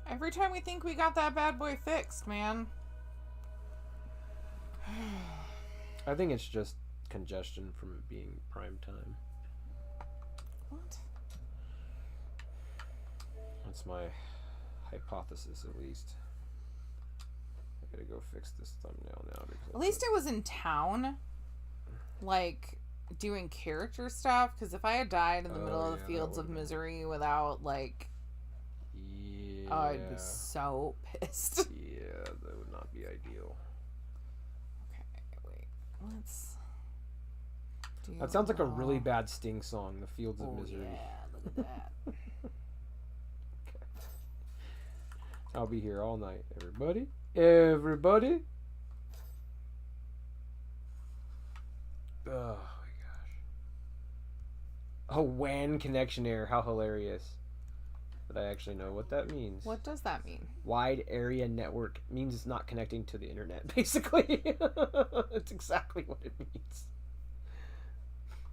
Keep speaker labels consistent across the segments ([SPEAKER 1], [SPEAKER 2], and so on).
[SPEAKER 1] Every time we think we got that bad boy fixed, man.
[SPEAKER 2] I think it's just congestion from it being prime time.
[SPEAKER 1] What?
[SPEAKER 2] That's my hypothesis, at least. I gotta go fix this thumbnail now.
[SPEAKER 1] At least it was in town, like, doing character stuff, because if I had died in the middle of the Fields of Misery without, like...
[SPEAKER 2] Yeah.
[SPEAKER 1] Oh, I'd be so pissed.
[SPEAKER 2] Yeah, that would not be ideal.
[SPEAKER 1] Okay, wait. Let's...
[SPEAKER 2] That sounds like a really bad Sting song, The Fields of Misery.
[SPEAKER 1] Yeah, look at that.
[SPEAKER 2] Okay. I'll be here all night, everybody. Everybody. Oh my gosh. Oh, WAN connection error. How hilarious. But I actually know what that means.
[SPEAKER 1] What does that mean?
[SPEAKER 2] Wide area network means it's not connecting to the internet, basically. That's exactly what it means.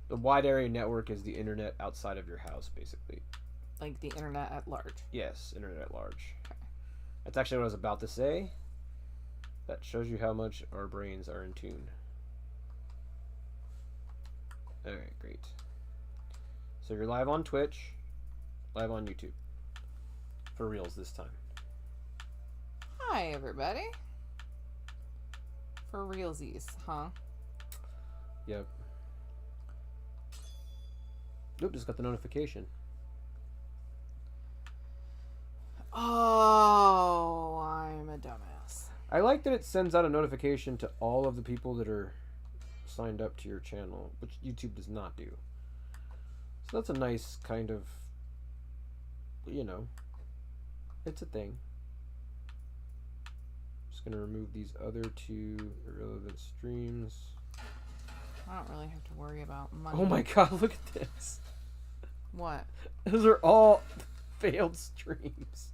[SPEAKER 2] The wide area network is the internet outside of your house, basically.
[SPEAKER 1] Like the internet at large.
[SPEAKER 2] Yes, internet at large. Okay. That's actually what I was about to say. That shows you how much our brains are in tune. Alright, great. So you're live on Twitch, live on YouTube. For reals this time.
[SPEAKER 1] Hi, everybody. For realsies, huh?
[SPEAKER 2] Yep. Nope, just got the notification.
[SPEAKER 1] Oh, I'm a dumbass.
[SPEAKER 2] I like that it sends out a notification to all of the people that are signed up to your channel, which YouTube does not do. So that's a nice kind of, you know, it's a thing. Just gonna remove these other two irrelevant streams.
[SPEAKER 1] I don't really have to worry about money.
[SPEAKER 2] Oh my god, look at this.
[SPEAKER 1] What?
[SPEAKER 2] Those are all failed streams.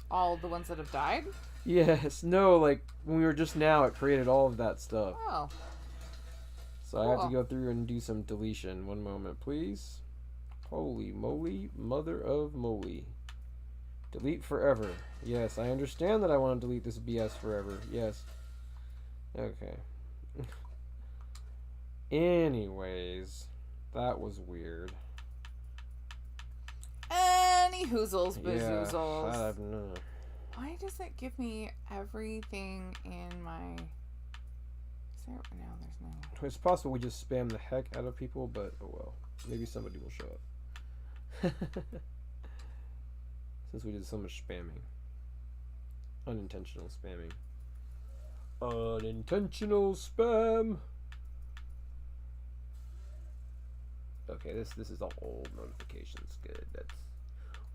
[SPEAKER 1] All the ones that have died?
[SPEAKER 2] Yes. No, like, when we were just now, it created all of that stuff.
[SPEAKER 1] Oh.
[SPEAKER 2] So cool. I have to go through and do some deletion. One moment, please. Holy moly, mother of moly. Delete forever. Yes, I understand that I want to delete this BS forever. Yes. Okay. Anyways, that was weird.
[SPEAKER 1] Any hoozles, bazoozles.
[SPEAKER 2] Yeah, I don't know.
[SPEAKER 1] Why does it give me everything in my... Is there... No, there's no...
[SPEAKER 2] It's possible we just spam the heck out of people, but oh well. Maybe somebody will show up. Since we did so much spamming. Unintentional spamming. Unintentional spam! Okay, this is all old notifications. Good. That's...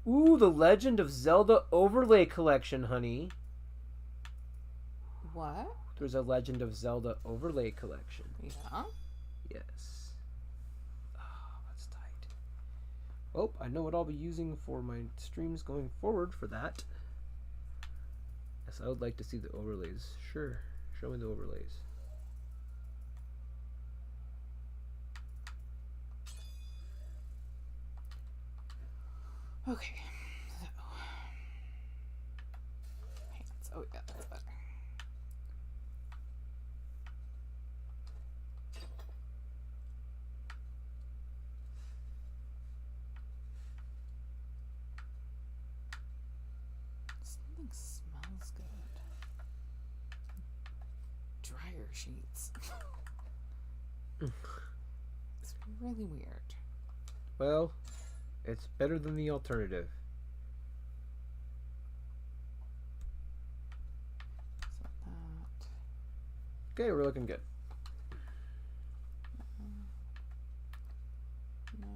[SPEAKER 2] Ooh, the Legend of Zelda Overlay Collection, honey.
[SPEAKER 1] What?
[SPEAKER 2] There's a Legend of Zelda Overlay Collection.
[SPEAKER 1] Yeah?
[SPEAKER 2] Yes. Oh, that's tight. Oh, I know what I'll be using for my streams going forward for that. Yes, I would like to see the overlays. Sure. Show me the overlays.
[SPEAKER 1] Okay. So. Pants. Oh, yeah, that's better. Something smells good. Dryer sheets. It's really weird.
[SPEAKER 2] Well, it's better than the alternative.
[SPEAKER 1] So that.
[SPEAKER 2] Okay, we're looking good.
[SPEAKER 1] No.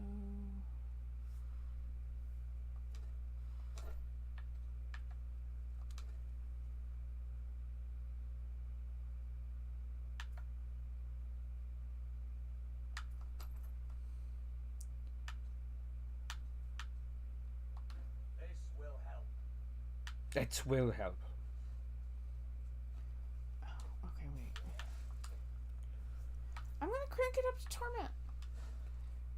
[SPEAKER 2] That will help.
[SPEAKER 1] Oh, okay, wait. I'm gonna crank it up to torment.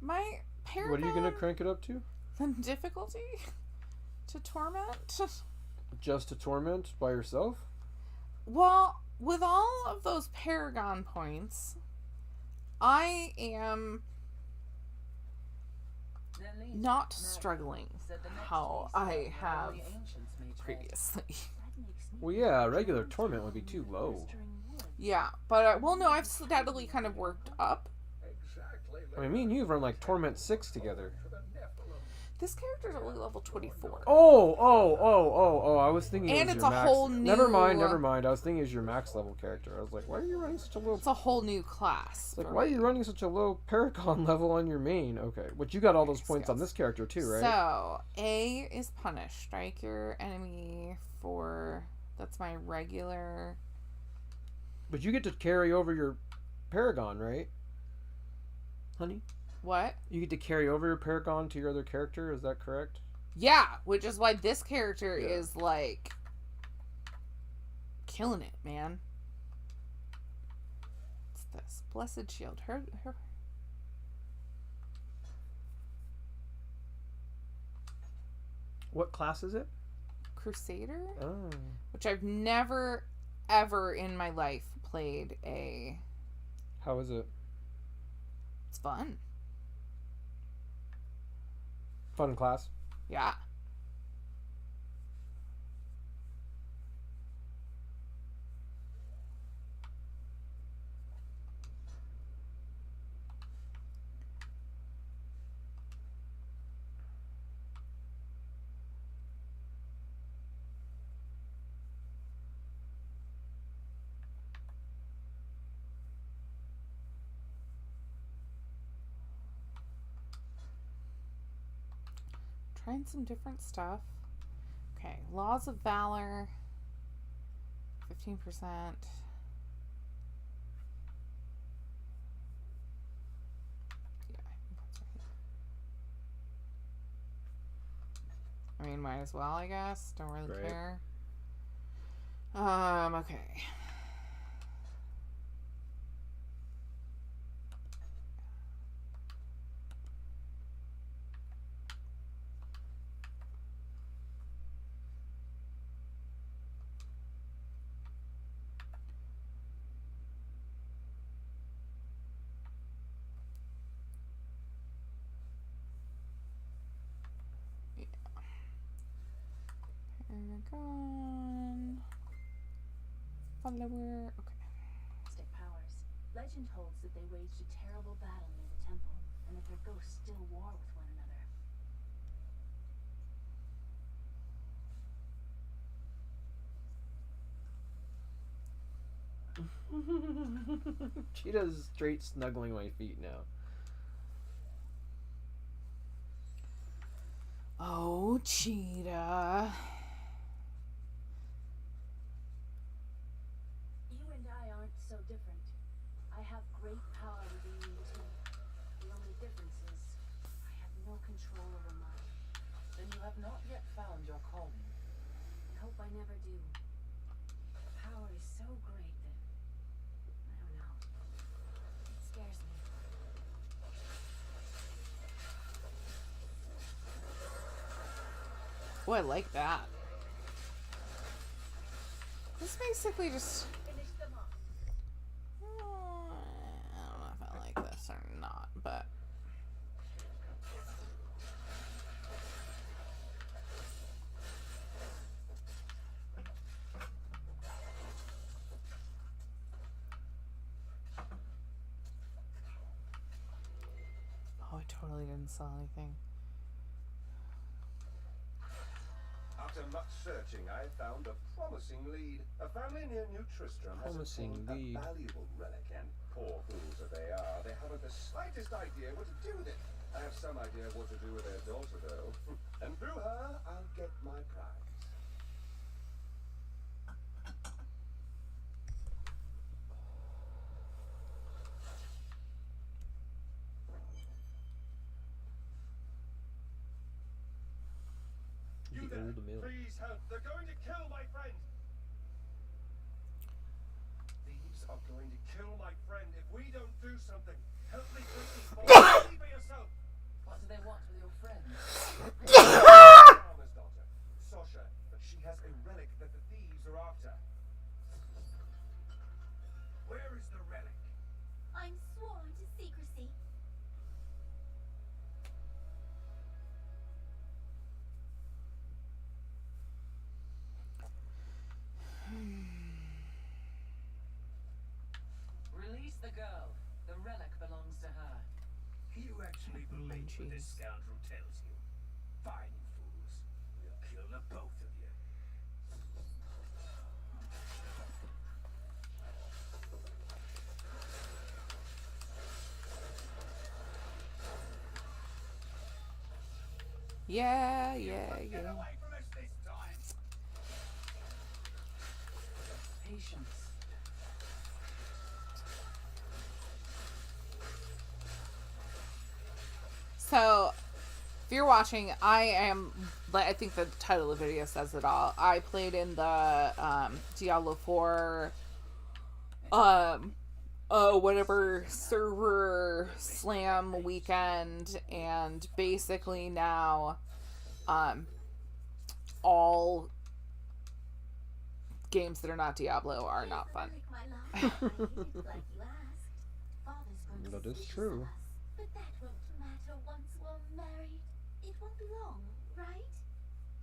[SPEAKER 1] My paragon...
[SPEAKER 2] What are you gonna crank it up to?
[SPEAKER 1] The difficulty to torment?
[SPEAKER 2] Just to torment by yourself?
[SPEAKER 1] Well, with all of those Paragon points, I am not struggling how I have previously.
[SPEAKER 2] Well, yeah, regular torment would be too low.
[SPEAKER 1] Yeah, but, well, no, I've steadily kind of worked up.
[SPEAKER 2] I mean, me and you've run like Torment 6 together.
[SPEAKER 1] This character's only level 24.
[SPEAKER 2] Oh, I was thinking
[SPEAKER 1] and
[SPEAKER 2] it was
[SPEAKER 1] it's
[SPEAKER 2] your
[SPEAKER 1] a
[SPEAKER 2] max.
[SPEAKER 1] whole new...
[SPEAKER 2] Never mind. I was thinking it was your max level character. I was like, why are you running such a low...
[SPEAKER 1] It's a whole new class.
[SPEAKER 2] Like, why are you running such a low Paragon level on your main? Okay, but you got all those points on this character too, right?
[SPEAKER 1] So, A is punish. Strike your enemy for... That's my regular...
[SPEAKER 2] But you get to carry over your Paragon, right? Honey?
[SPEAKER 1] What?
[SPEAKER 2] You get to carry over your Paragon to your other character, is that correct?
[SPEAKER 1] Yeah, which is why this character is, like, killing it, man. What's this? Blessed Shield. Her.
[SPEAKER 2] What class is it?
[SPEAKER 1] Crusader?
[SPEAKER 2] Oh.
[SPEAKER 1] Which I've never, ever in my life played a...
[SPEAKER 2] How is it?
[SPEAKER 1] It's fun.
[SPEAKER 2] Fun class?
[SPEAKER 1] Yeah. Trying some different stuff. Okay, Laws of Valor. 15%. Yeah, I think that's right. I mean, might as well, I guess. Don't really care. Okay. Paragon. Follower. Okay.
[SPEAKER 3] Powers. Legend holds that they waged a terrible battle near the temple, and that their ghosts still war with one
[SPEAKER 2] another. Cheetah's straight snuggling my feet now.
[SPEAKER 1] Oh, Cheetah.
[SPEAKER 3] You and I aren't so different. I have great power within me too. The only difference is I have no control over mine.
[SPEAKER 4] Then you have not yet found your calling.
[SPEAKER 3] I hope I never do. The power is so great that I don't know. It scares me.
[SPEAKER 1] Oh, I like that. This basically just...
[SPEAKER 3] Finish them off.
[SPEAKER 1] I don't know if I like this or not, but... Oh, I totally didn't sell anything.
[SPEAKER 5] After much searching, I found a promising lead. A family near New Tristram has obtained a valuable relic, and poor fools that they are, they haven't the slightest idea what to do with it. I have some idea what to do with their daughter, though. And through her, I'll get my prize. You there, please help. They're going to kill my friend. Thieves are going to kill my friend if we don't do something. Help me see for yourself.
[SPEAKER 4] What do they want with your friend?
[SPEAKER 5] Farmer's daughter, Sasha, but She has a relic that the thieves are after. Where is the relic?
[SPEAKER 3] I'm sworn to secrecy.
[SPEAKER 4] Release the girl. The relic belongs to her.
[SPEAKER 5] You actually believe what this scoundrel tells you? Fine, you fools. We'll kill the both of you.
[SPEAKER 1] Yeah.
[SPEAKER 5] Get away from us this time.
[SPEAKER 4] Patience.
[SPEAKER 1] So, if you're watching, I think the title of the video says it all. I played in the Diablo 4 whatever server slam weekend, and basically now all games that are not Diablo are not fun.
[SPEAKER 2] That is true.
[SPEAKER 3] But that won't matter once we're married. It won't be long, right?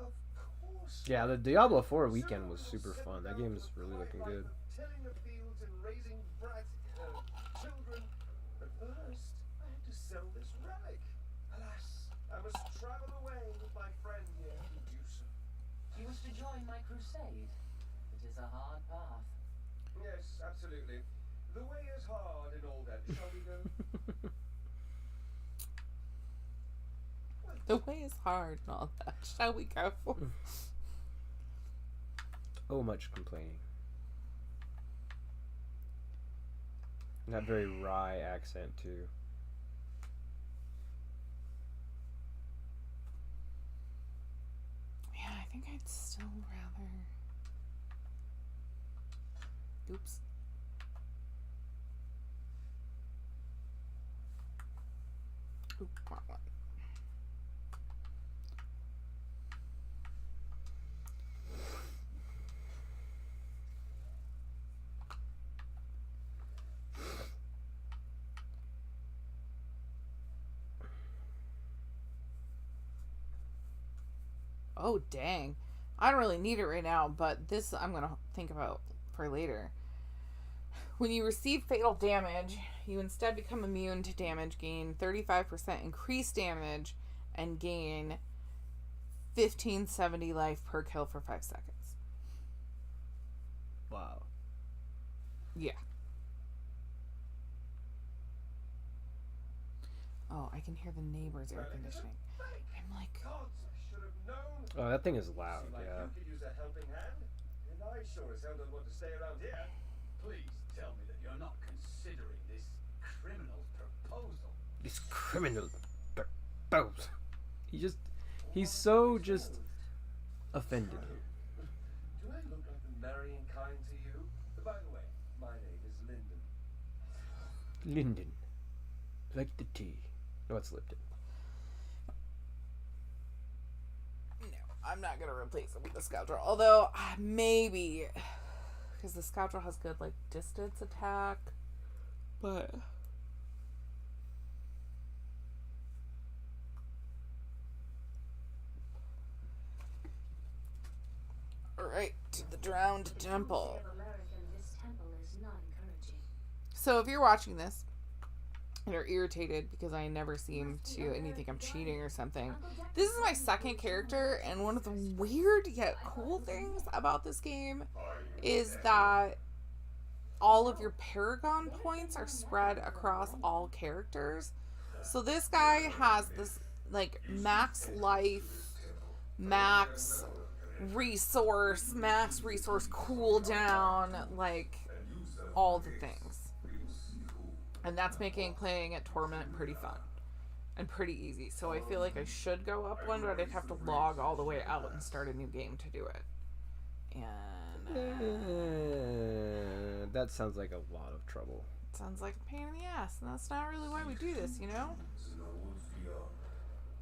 [SPEAKER 5] Of course.
[SPEAKER 2] Yeah, the Diablo 4 weekend was super fun. That game is really looking good.
[SPEAKER 5] Tilling the fields and raising children. But first, I have to sell this relic. Alas, I must travel away with my friend here, Medusa.
[SPEAKER 4] You wish to join my crusade? It is a hard path.
[SPEAKER 5] Yes, absolutely. The way is hard and all that. Shall we go?
[SPEAKER 1] The way is hard and all that. Shall we go?
[SPEAKER 2] Oh, much complaining. And that very wry accent, too.
[SPEAKER 1] Yeah, I think I'd still rather... Oops. Oop, wrong one. Oh, dang. I don't really need it right now, but this I'm going to think about for later. When you receive fatal damage, you instead become immune to damage, gain 35% increased damage, and gain 1570 life per kill for 5 seconds.
[SPEAKER 2] Wow.
[SPEAKER 1] Yeah. Oh, I can hear the neighbor's air conditioning. I'm like...
[SPEAKER 5] Gods, I should have known.
[SPEAKER 2] Oh, that thing is loud,
[SPEAKER 5] Seemed like
[SPEAKER 2] yeah.
[SPEAKER 5] you could use a helping hand. And I sure as hell don't want to stay around here. Please tell me that you're not considering this criminal proposal.
[SPEAKER 2] This criminal proposal. He's so just offended.
[SPEAKER 5] Do I look like the marrying kind to you? By the way, my name is Lyndon.
[SPEAKER 2] Linden. Like the tea. No, it's Lipton.
[SPEAKER 1] No, I'm not going to replace it with the Scoundrel. Although, maybe... Because the Scoundrel has good, like, distance attack. But... Alright, to the Drowned Temple. So if you're watching this and are irritated because I never seem to, and you think I'm cheating or something, this is my second character, and one of the weird yet cool things about this game is that all of your Paragon points are spread across all characters. So this guy has this, like, max life, max resource cooldown, like, all the things. And that's making playing at Torment pretty fun and pretty easy. So I feel like I should go up one, but I'd have to log all the way out and start a new game to do it. And
[SPEAKER 2] that sounds like a lot of trouble.
[SPEAKER 1] It sounds like a pain in the ass, and that's not really why we do this, you know?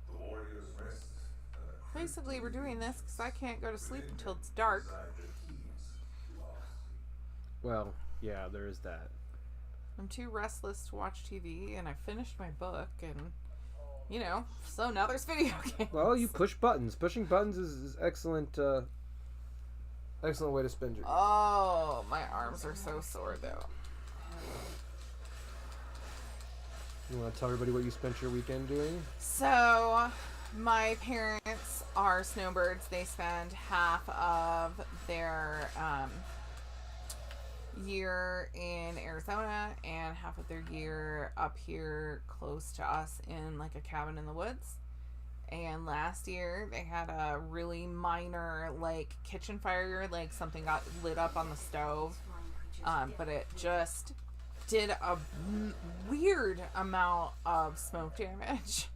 [SPEAKER 6] The warriors rest, and the
[SPEAKER 1] basically we're doing this because I can't go to sleep until it's dark.
[SPEAKER 2] Well, yeah, there is that.
[SPEAKER 1] I'm too restless to watch TV, and I finished my book, and, you know, so now there's video games.
[SPEAKER 2] Well, you push buttons. Pushing buttons is excellent, excellent way to spend your day.
[SPEAKER 1] Oh, my arms are so sore, though.
[SPEAKER 2] You want to tell everybody what you spent your weekend doing?
[SPEAKER 1] So, my parents are snowbirds. They spend half of their year in Arizona and half of their year up here close to us in like a cabin in the woods. And last year they had a really minor like kitchen fire, like something got lit up on the stove, but it just did a weird amount of smoke damage.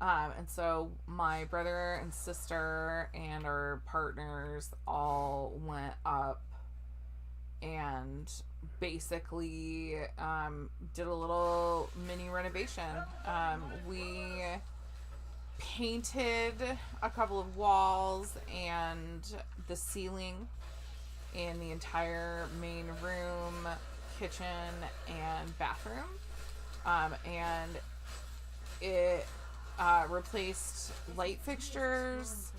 [SPEAKER 1] And so my brother and sister and our partners all went up and basically did a little mini renovation. We painted a couple of walls and the ceiling in the entire main room, kitchen, and bathroom. And it replaced light fixtures,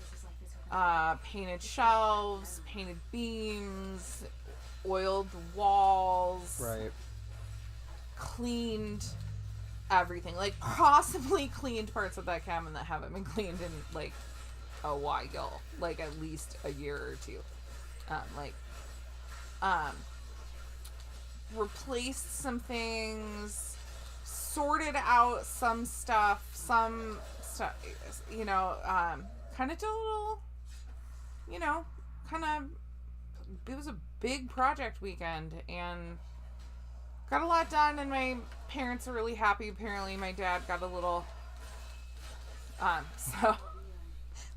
[SPEAKER 1] painted shelves, painted beams, oiled walls,
[SPEAKER 2] Right.
[SPEAKER 1] cleaned everything, like possibly cleaned parts of that cabin that haven't been cleaned in like a while, like at least a year or two. Replaced some things, sorted out some stuff, you know, kind of did a little, you know, it was a big project weekend and got a lot done, and my parents are really happy. Apparently my dad got a little, so I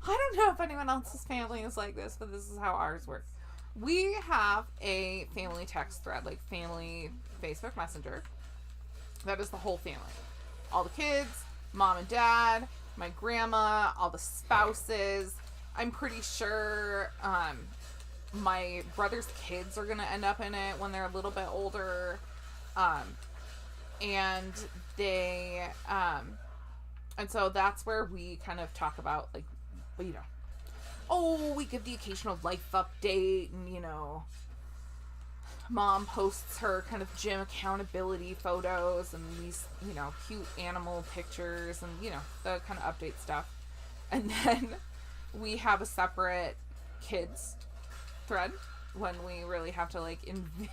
[SPEAKER 1] don't know if anyone else's family is like this, but this is how ours works. We have a family text thread, like family Facebook Messenger. That is the whole family. All the kids, mom and dad, my grandma, all the spouses. I'm pretty sure my brother's kids are going to end up in it when they're a little bit older. And they, and so that's where we kind of talk about, like, you know, oh, we give the occasional life update, and, you know, mom posts her kind of gym accountability photos and these, you know, cute animal pictures and, you know, the kind of update stuff. And then we have a separate kids thread when we really have to, like,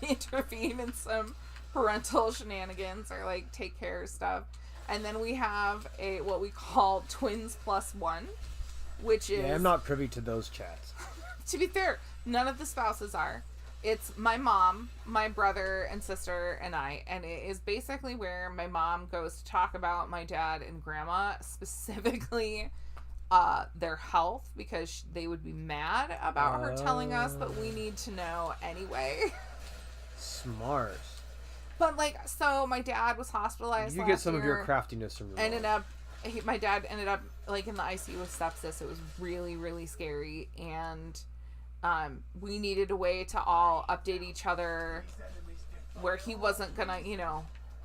[SPEAKER 1] intervene in some parental shenanigans or, like, take care of stuff. And then we have a what we call Twins Plus One, which is...
[SPEAKER 2] Yeah, I'm not privy to those chats.
[SPEAKER 1] To be fair, none of the spouses are. It's my mom, my brother and sister, and I. And it is basically where my mom goes to talk about my dad and grandma, specifically their health, because they would be mad about her telling us, but we need to know anyway.
[SPEAKER 2] Smart.
[SPEAKER 1] But, like, so my dad was hospitalized
[SPEAKER 2] You
[SPEAKER 1] last
[SPEAKER 2] get some
[SPEAKER 1] year,
[SPEAKER 2] of your craftiness from your mom.
[SPEAKER 1] My dad ended up, like, in the ICU with sepsis. It was really, really scary. And we needed a way to all update each other where he wasn't gonna, you know,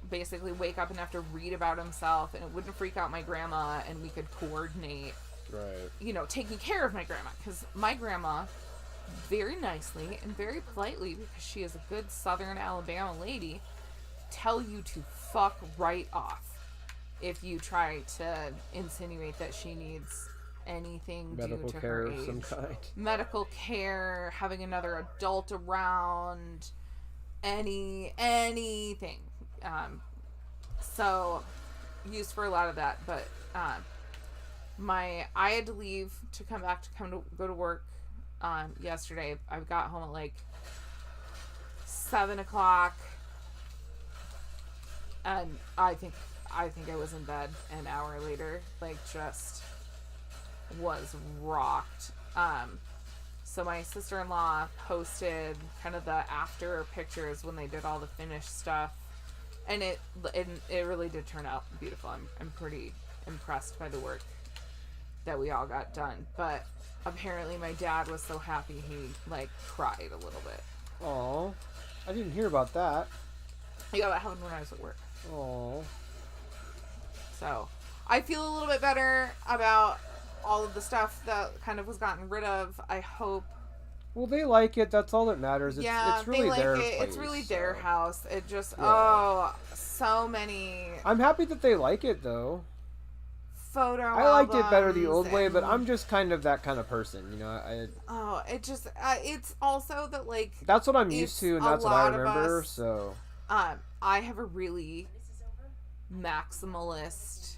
[SPEAKER 1] basically wake up and have to read about himself, and it wouldn't freak out my grandma, and we could coordinate,
[SPEAKER 2] right,
[SPEAKER 1] you know, taking care of my grandma. Because my grandma, very nicely and very politely, because she is a good Southern Alabama lady, tell you to fuck right off if you try to insinuate that she needs anything
[SPEAKER 2] medical
[SPEAKER 1] due to
[SPEAKER 2] care
[SPEAKER 1] her
[SPEAKER 2] of
[SPEAKER 1] age.
[SPEAKER 2] some kind.
[SPEAKER 1] Medical care, having another adult around, anything. So used for a lot of that, but I had to leave to go to work yesterday. I got home at like 7:00, and I think I was in bed an hour later, like, just was rocked. So my sister-in-law posted kind of the after pictures when they did all the finished stuff, and it really did turn out beautiful. I'm pretty impressed by the work that we all got done. But apparently my dad was so happy he, like, cried a little bit.
[SPEAKER 2] Aw. I didn't hear about that.
[SPEAKER 1] Yeah, that happened when I was at work.
[SPEAKER 2] Aw.
[SPEAKER 1] So, I feel a little bit better about all of the stuff that kind of was gotten rid of. I hope.
[SPEAKER 2] Well, they like it. That's all that matters. It's really
[SPEAKER 1] they like
[SPEAKER 2] their
[SPEAKER 1] it.
[SPEAKER 2] place,
[SPEAKER 1] It's really their house. It just, so many
[SPEAKER 2] I'm happy that they like it, though.
[SPEAKER 1] photo
[SPEAKER 2] I liked it better the old
[SPEAKER 1] albums
[SPEAKER 2] way, but
[SPEAKER 1] and-
[SPEAKER 2] I'm just kind of that kind of person, you know.
[SPEAKER 1] it just, it's also that, like,
[SPEAKER 2] That's what I'm used
[SPEAKER 1] it's
[SPEAKER 2] to, and
[SPEAKER 1] a
[SPEAKER 2] that's what I
[SPEAKER 1] lot of
[SPEAKER 2] remember,
[SPEAKER 1] us-
[SPEAKER 2] so...
[SPEAKER 1] I have a really maximalist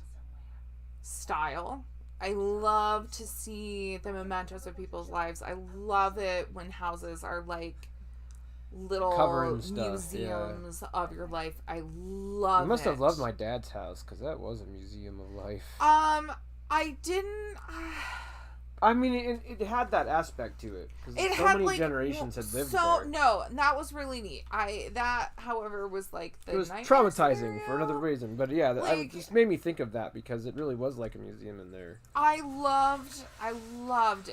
[SPEAKER 1] style. I love to see the mementos of people's lives. I love it when houses are like little
[SPEAKER 2] Covering stuff,
[SPEAKER 1] museums of your life. I love it.
[SPEAKER 2] You must have loved my dad's house, because that was a museum of life.
[SPEAKER 1] I didn't...
[SPEAKER 2] I mean, it had that aspect to it, because
[SPEAKER 1] It
[SPEAKER 2] so
[SPEAKER 1] had,
[SPEAKER 2] many
[SPEAKER 1] like,
[SPEAKER 2] generations had lived
[SPEAKER 1] so,
[SPEAKER 2] there.
[SPEAKER 1] no, that was really neat. That, however, was like the
[SPEAKER 2] It was
[SPEAKER 1] nightmare
[SPEAKER 2] traumatizing
[SPEAKER 1] scenario.
[SPEAKER 2] for another reason, but yeah,
[SPEAKER 1] Like-
[SPEAKER 2] it just made me think of that, because it really was like a museum in there.
[SPEAKER 1] I loved,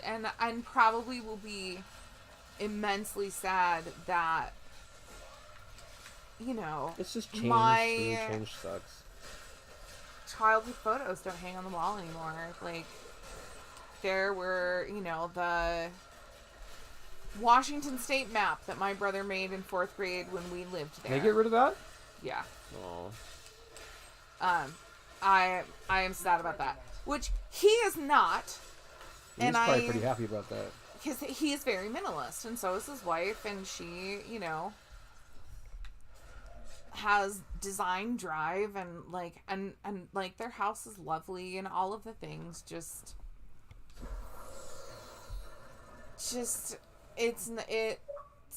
[SPEAKER 1] and probably will be immensely sad that, you know,
[SPEAKER 2] It's just changed.
[SPEAKER 1] My-
[SPEAKER 2] Change sucks.
[SPEAKER 1] childhood photos don't hang on the wall anymore. Like, there were, you know, the Washington State map that my brother made in 4th grade when we lived there.
[SPEAKER 2] Can they get rid of that?
[SPEAKER 1] Yeah.
[SPEAKER 2] Oh.
[SPEAKER 1] I am sad about that. Which he is not.
[SPEAKER 2] He's
[SPEAKER 1] And
[SPEAKER 2] probably pretty happy about that.
[SPEAKER 1] Because he is very minimalist, and so is his wife, and she, you know, has design drive, and like, and like, their house is lovely, and all of the things. Just it's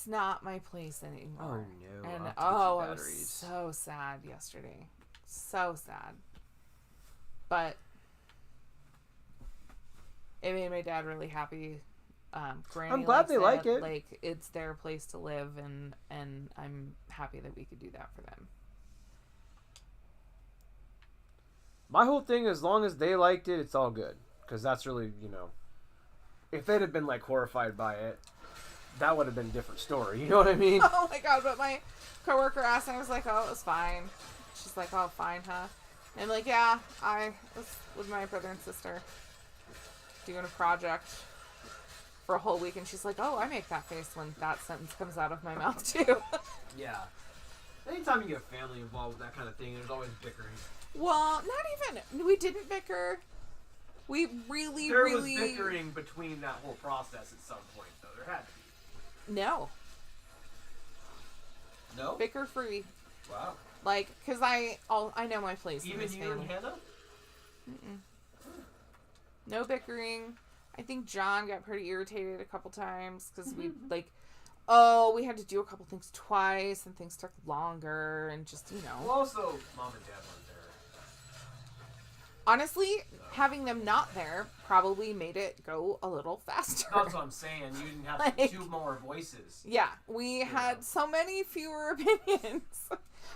[SPEAKER 1] not my place anymore.
[SPEAKER 2] Oh no!
[SPEAKER 1] And
[SPEAKER 2] I'll
[SPEAKER 1] I
[SPEAKER 2] have to
[SPEAKER 1] was
[SPEAKER 2] get you batteries.
[SPEAKER 1] so sad yesterday, so sad. But it made my dad really happy. Granny
[SPEAKER 2] I'm glad
[SPEAKER 1] likes
[SPEAKER 2] they like it.
[SPEAKER 1] Like, it's their place to live, and I'm happy that we could do that for them.
[SPEAKER 2] My whole thing, as long as they liked it, it's all good. Because that's really, you know, if they'd have been like horrified by it, that would have been a different story. You know what I mean?
[SPEAKER 1] Oh my god! But my coworker asked, and I was like, "Oh, it was fine." She's like, "Oh, fine, huh?" And like, yeah, I was with my brother and sister doing a project for a whole week, and she's like, "Oh, I make that face when that sentence comes out of my mouth too."
[SPEAKER 2] Yeah. Anytime you get family involved with that kind of thing, there's always bickering.
[SPEAKER 1] Well, not even. We didn't bicker. We really,
[SPEAKER 2] There
[SPEAKER 1] really.
[SPEAKER 2] was bickering between that whole process at some point, though. There had to be.
[SPEAKER 1] No.
[SPEAKER 2] No?
[SPEAKER 1] Bicker free.
[SPEAKER 2] Wow.
[SPEAKER 1] Like, because I know my place in
[SPEAKER 2] Even
[SPEAKER 1] this
[SPEAKER 2] you
[SPEAKER 1] family.
[SPEAKER 2] and Hannah?
[SPEAKER 1] No bickering. I think John got pretty irritated a couple times because we we had to do a couple things twice, and things took longer, and just, you know.
[SPEAKER 2] Well, also, Mom and Dad weren't there.
[SPEAKER 1] Honestly, having them not there probably made it go a little faster.
[SPEAKER 2] That's what I'm saying. You didn't have
[SPEAKER 1] Like-
[SPEAKER 2] 2 more voices.
[SPEAKER 1] Yeah, we had so many fewer opinions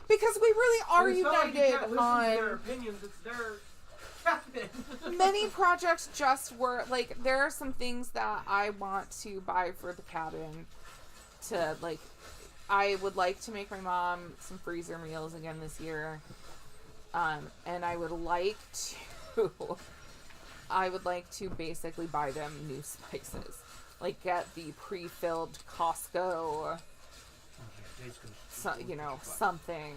[SPEAKER 1] because we really are united on
[SPEAKER 2] their opinions. It's their cabin.
[SPEAKER 1] many projects. Just were like, there are some things that I want to buy for the cabin. To like, I would like to make my mom some freezer meals again this year, and I would like to basically buy them new spices, like get the pre-filled Costco, something.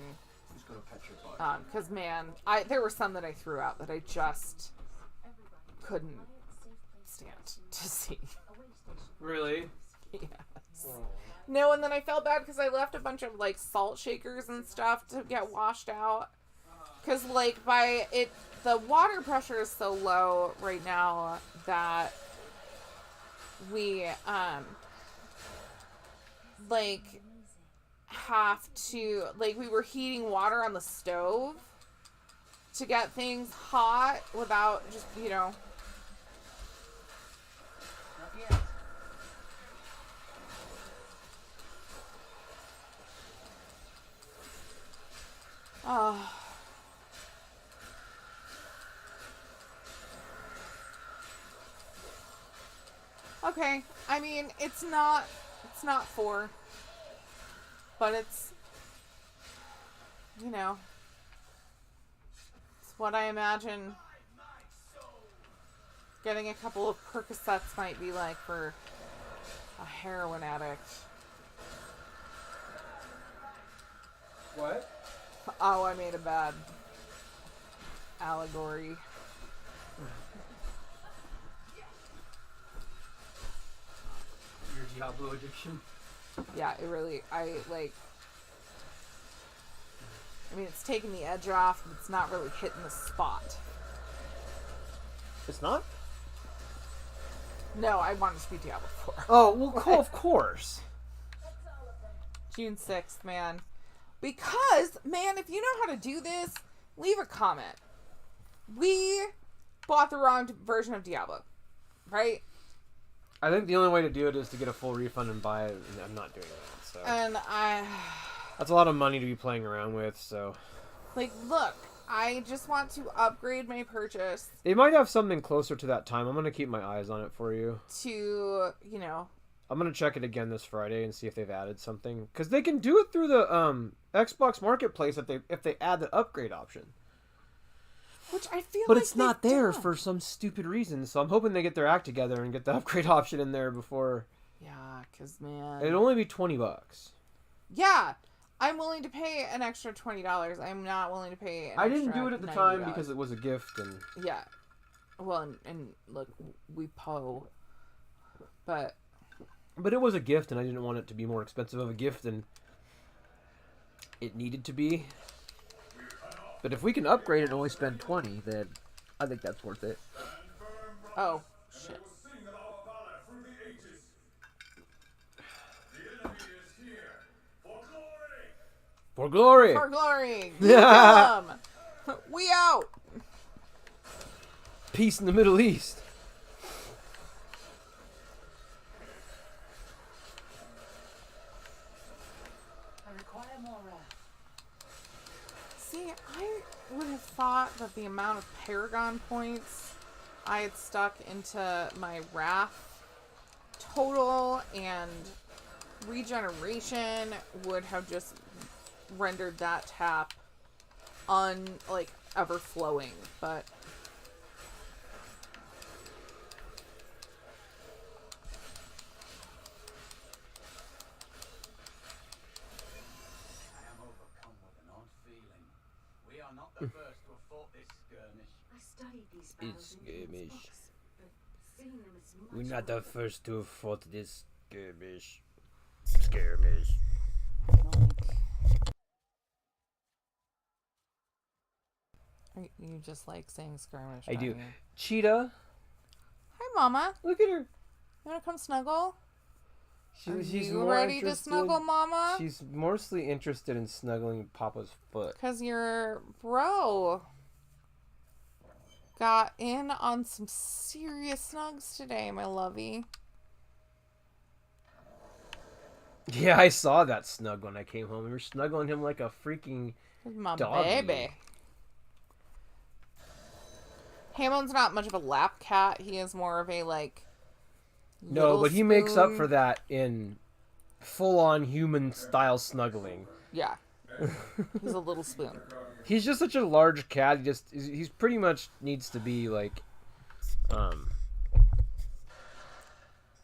[SPEAKER 1] Because man, there were some that I threw out that I just couldn't stand to see.
[SPEAKER 2] Really?
[SPEAKER 1] Yes. No, and then I felt bad because I left a bunch of like salt shakers and stuff to get washed out. Because like the water pressure is so low right now that we have to, like, we were heating water on the stove to get things hot without just, you know. Oh. Okay. I mean, it's not 4. But it's, you know, it's what I imagine getting a couple of Percocets might be like for a heroin addict.
[SPEAKER 2] What?
[SPEAKER 1] Oh, I made a bad allegory.
[SPEAKER 2] Your Diablo addiction?
[SPEAKER 1] Yeah, it really, I mean, it's taking the edge off, but it's not really hitting the spot.
[SPEAKER 2] It's not?
[SPEAKER 1] No, I want it to be Diablo 4.
[SPEAKER 2] Oh, well, cool, of course.
[SPEAKER 1] June 6th, man. Because, man, if you know how to do this, leave a comment. We bought the wrong version of Diablo, right?
[SPEAKER 2] I think the only way to do it is to get a full refund and buy it, and I'm not doing that, so.
[SPEAKER 1] And
[SPEAKER 2] That's a lot of money to be playing around with, so.
[SPEAKER 1] like, look, I just want to upgrade my purchase
[SPEAKER 2] They might have something closer to that time. I'm going to keep my eyes on it for you.
[SPEAKER 1] to, you know,
[SPEAKER 2] I'm going to check it again this Friday and see if they've added something. Because they can do it through the Xbox Marketplace if they add the upgrade option.
[SPEAKER 1] which I feel
[SPEAKER 2] But
[SPEAKER 1] like
[SPEAKER 2] it's not
[SPEAKER 1] they've
[SPEAKER 2] there
[SPEAKER 1] done.
[SPEAKER 2] for some stupid reason, so I'm hoping they get their act together and get the upgrade option in there before.
[SPEAKER 1] Yeah, because, man.
[SPEAKER 2] It'd only be $20.
[SPEAKER 1] Yeah, I'm willing to pay an extra $20. I'm not willing to pay an
[SPEAKER 2] I didn't
[SPEAKER 1] extra
[SPEAKER 2] do it at the
[SPEAKER 1] $90.
[SPEAKER 2] time because it was a gift, and
[SPEAKER 1] Yeah. Well, and look, we po. But
[SPEAKER 2] it was a gift, and I didn't want it to be more expensive of a gift than it needed to be. But if we can upgrade it and only spend $20, then I think that's worth it.
[SPEAKER 1] oh shit.
[SPEAKER 2] For glory!
[SPEAKER 1] For glory.
[SPEAKER 2] Yeah.
[SPEAKER 1] We out.
[SPEAKER 2] Peace in the Middle East.
[SPEAKER 4] I require more
[SPEAKER 1] See, I would have thought that the amount of Paragon points I had stuck into my Wrath total and regeneration would have just rendered that tap ever flowing, but
[SPEAKER 4] I am overcome with an odd feeling. We are not the first to have fought this skirmish.
[SPEAKER 3] I studied these battles in
[SPEAKER 2] skirmish.
[SPEAKER 3] Damon's books, but seeing them is much
[SPEAKER 2] We're not
[SPEAKER 3] more
[SPEAKER 2] the first to have fought this skirmish. Skirmish.
[SPEAKER 1] you just like saying skirmish.
[SPEAKER 2] I
[SPEAKER 1] don't
[SPEAKER 2] do.
[SPEAKER 1] you?
[SPEAKER 2] Cheetah,
[SPEAKER 1] Hi, Mama.
[SPEAKER 2] look at her.
[SPEAKER 1] You wanna come snuggle? Are
[SPEAKER 2] She's
[SPEAKER 1] you
[SPEAKER 2] more
[SPEAKER 1] ready to
[SPEAKER 2] interested-
[SPEAKER 1] snuggle, Mama?
[SPEAKER 2] She's mostly interested in snuggling Papa's foot.
[SPEAKER 1] Because your bro got in on some serious snugs today, my lovey.
[SPEAKER 2] Yeah, I saw that snug when I came home. We were snuggling him like a freaking...
[SPEAKER 1] My
[SPEAKER 2] Doggy.
[SPEAKER 1] baby. Hamon's not much of a lap cat. He is more of a, like...
[SPEAKER 2] No,
[SPEAKER 1] little
[SPEAKER 2] but he makes up
[SPEAKER 1] spoon.
[SPEAKER 2] for that in full-on human-style snuggling.
[SPEAKER 1] Yeah. He's a little spoon.
[SPEAKER 2] He's just such a large cat. He's pretty much needs to be like,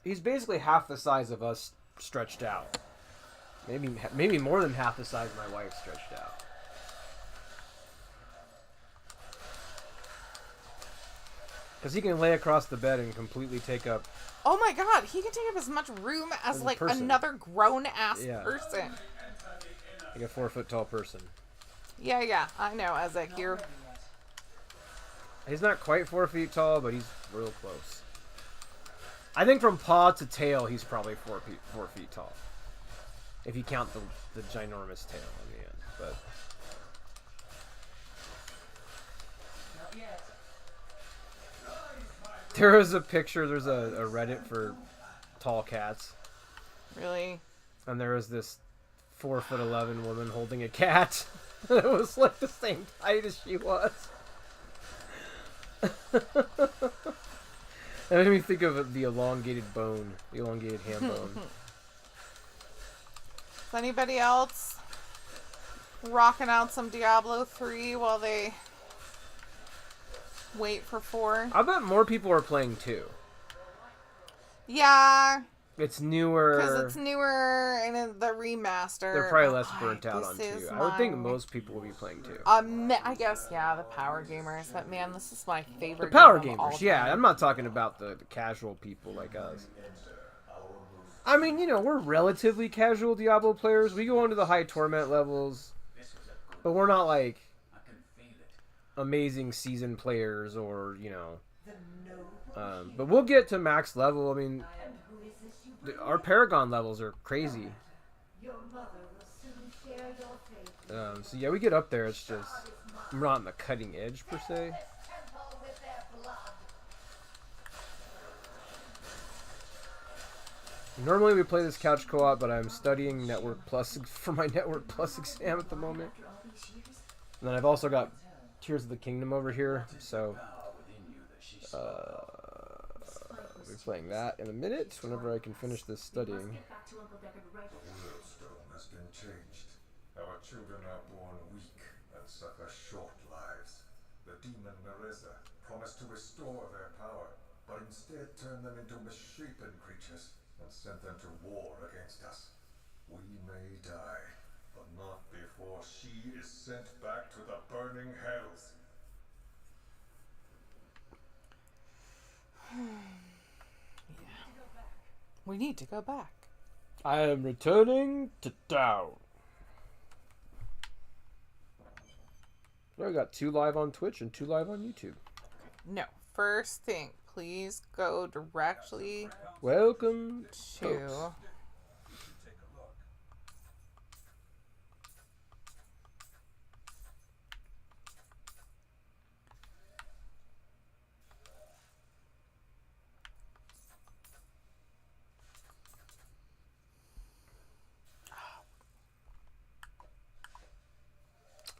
[SPEAKER 2] he's basically half the size of us stretched out. Maybe more than half the size my wife stretched out. Because he can lay across the bed and completely take up.
[SPEAKER 1] Oh my god, he can take up as much room as,
[SPEAKER 2] As a
[SPEAKER 1] like,
[SPEAKER 2] person.
[SPEAKER 1] another grown-ass
[SPEAKER 2] Yeah.
[SPEAKER 1] person.
[SPEAKER 2] Like a 4-foot tall person.
[SPEAKER 1] Yeah, I know, as a hero.
[SPEAKER 2] He's not quite 4 feet tall, but he's real close. I think from paw to tail, he's probably 4 feet tall. If you count the ginormous tail on the end. But
[SPEAKER 4] Not yet.
[SPEAKER 2] there was a picture, there's a Reddit for tall cats.
[SPEAKER 1] Really?
[SPEAKER 2] And there was this 4'11" woman holding a cat. It was like the same height as she was. That made me think of the elongated bone, the elongated ham bone.
[SPEAKER 1] Is anybody else rocking out some Diablo 3 while they wait for 4?
[SPEAKER 2] I bet more people are playing 2.
[SPEAKER 1] Yeah,
[SPEAKER 2] It's newer.
[SPEAKER 1] because it's newer and the remaster.
[SPEAKER 2] They're probably less
[SPEAKER 1] God,
[SPEAKER 2] burnt out on
[SPEAKER 1] this
[SPEAKER 2] 2.
[SPEAKER 1] is
[SPEAKER 2] I would think
[SPEAKER 1] my-
[SPEAKER 2] most people will be playing 2.
[SPEAKER 1] I guess, yeah, the power gamers. But man, this is my
[SPEAKER 2] The
[SPEAKER 1] favorite.
[SPEAKER 2] power
[SPEAKER 1] game of all
[SPEAKER 2] gamers, yeah.
[SPEAKER 1] time.
[SPEAKER 2] I'm not talking about the casual people like us. I mean, you know, we're relatively casual Diablo players. We go into the high torment levels, but we're not like amazing season players or, you know. But we'll get to max level. I mean, our Paragon levels are crazy. So yeah, we get up there. It's just we're not on the cutting edge per se. Normally we play this couch co-op, but I'm studying Network Plus for my Network Plus exam at the moment. And then I've also got Tears of the Kingdom over here, so we'll be playing that in a minute whenever I can finish this studying.
[SPEAKER 5] The Wheelstone has been changed. Our children are born weak and suffer short lives. The demon Nereza promised to restore their power, but instead turned them into misshapen creatures and sent them to war against us. We may die, but not before she is sent back to the burning hells.
[SPEAKER 1] We need to go back.
[SPEAKER 2] I am returning to town. I got 2 live on Twitch and 2 live on YouTube.
[SPEAKER 1] No, first thing, please go directly
[SPEAKER 2] Welcome
[SPEAKER 1] to.
[SPEAKER 2] folks.